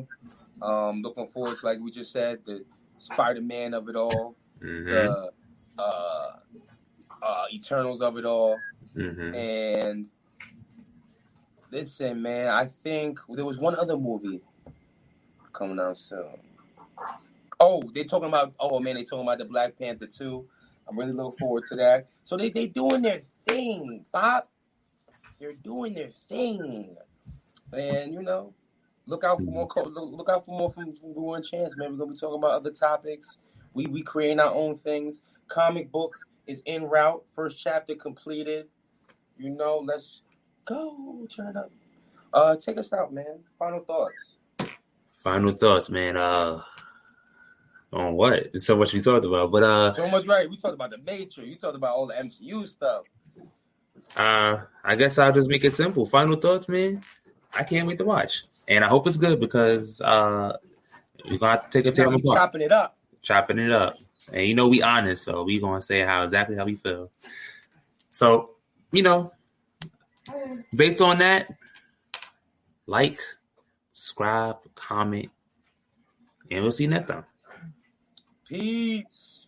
forward to, like we just said, the Spider-Man of it all, the Eternals of it all, and listen, man, I think there was one other movie coming out soon. Oh, they talking about the Black Panther 2. I'm really looking forward to that. So they doing their thing, Bob. They're doing their thing. And look out for more. Look out for more from Brewer and Chance, man. We're gonna be talking about other topics. We creating our own things. Comic book is en route. First chapter completed. Let's go. Turn it up. Take us out, man. Final thoughts. Final thoughts, man. On what? There's so much we talked about, but so much, right? We talked about the Matrix. You talked about all the MCU stuff. I guess I'll just make it simple. Final thoughts, man. I can't wait to watch, and I hope it's good because we're gonna have to take a time apart. Chopping it up, and we honest, so we gonna say exactly how we feel. So based on that, like, subscribe, comment, and we'll see you next time. Peace.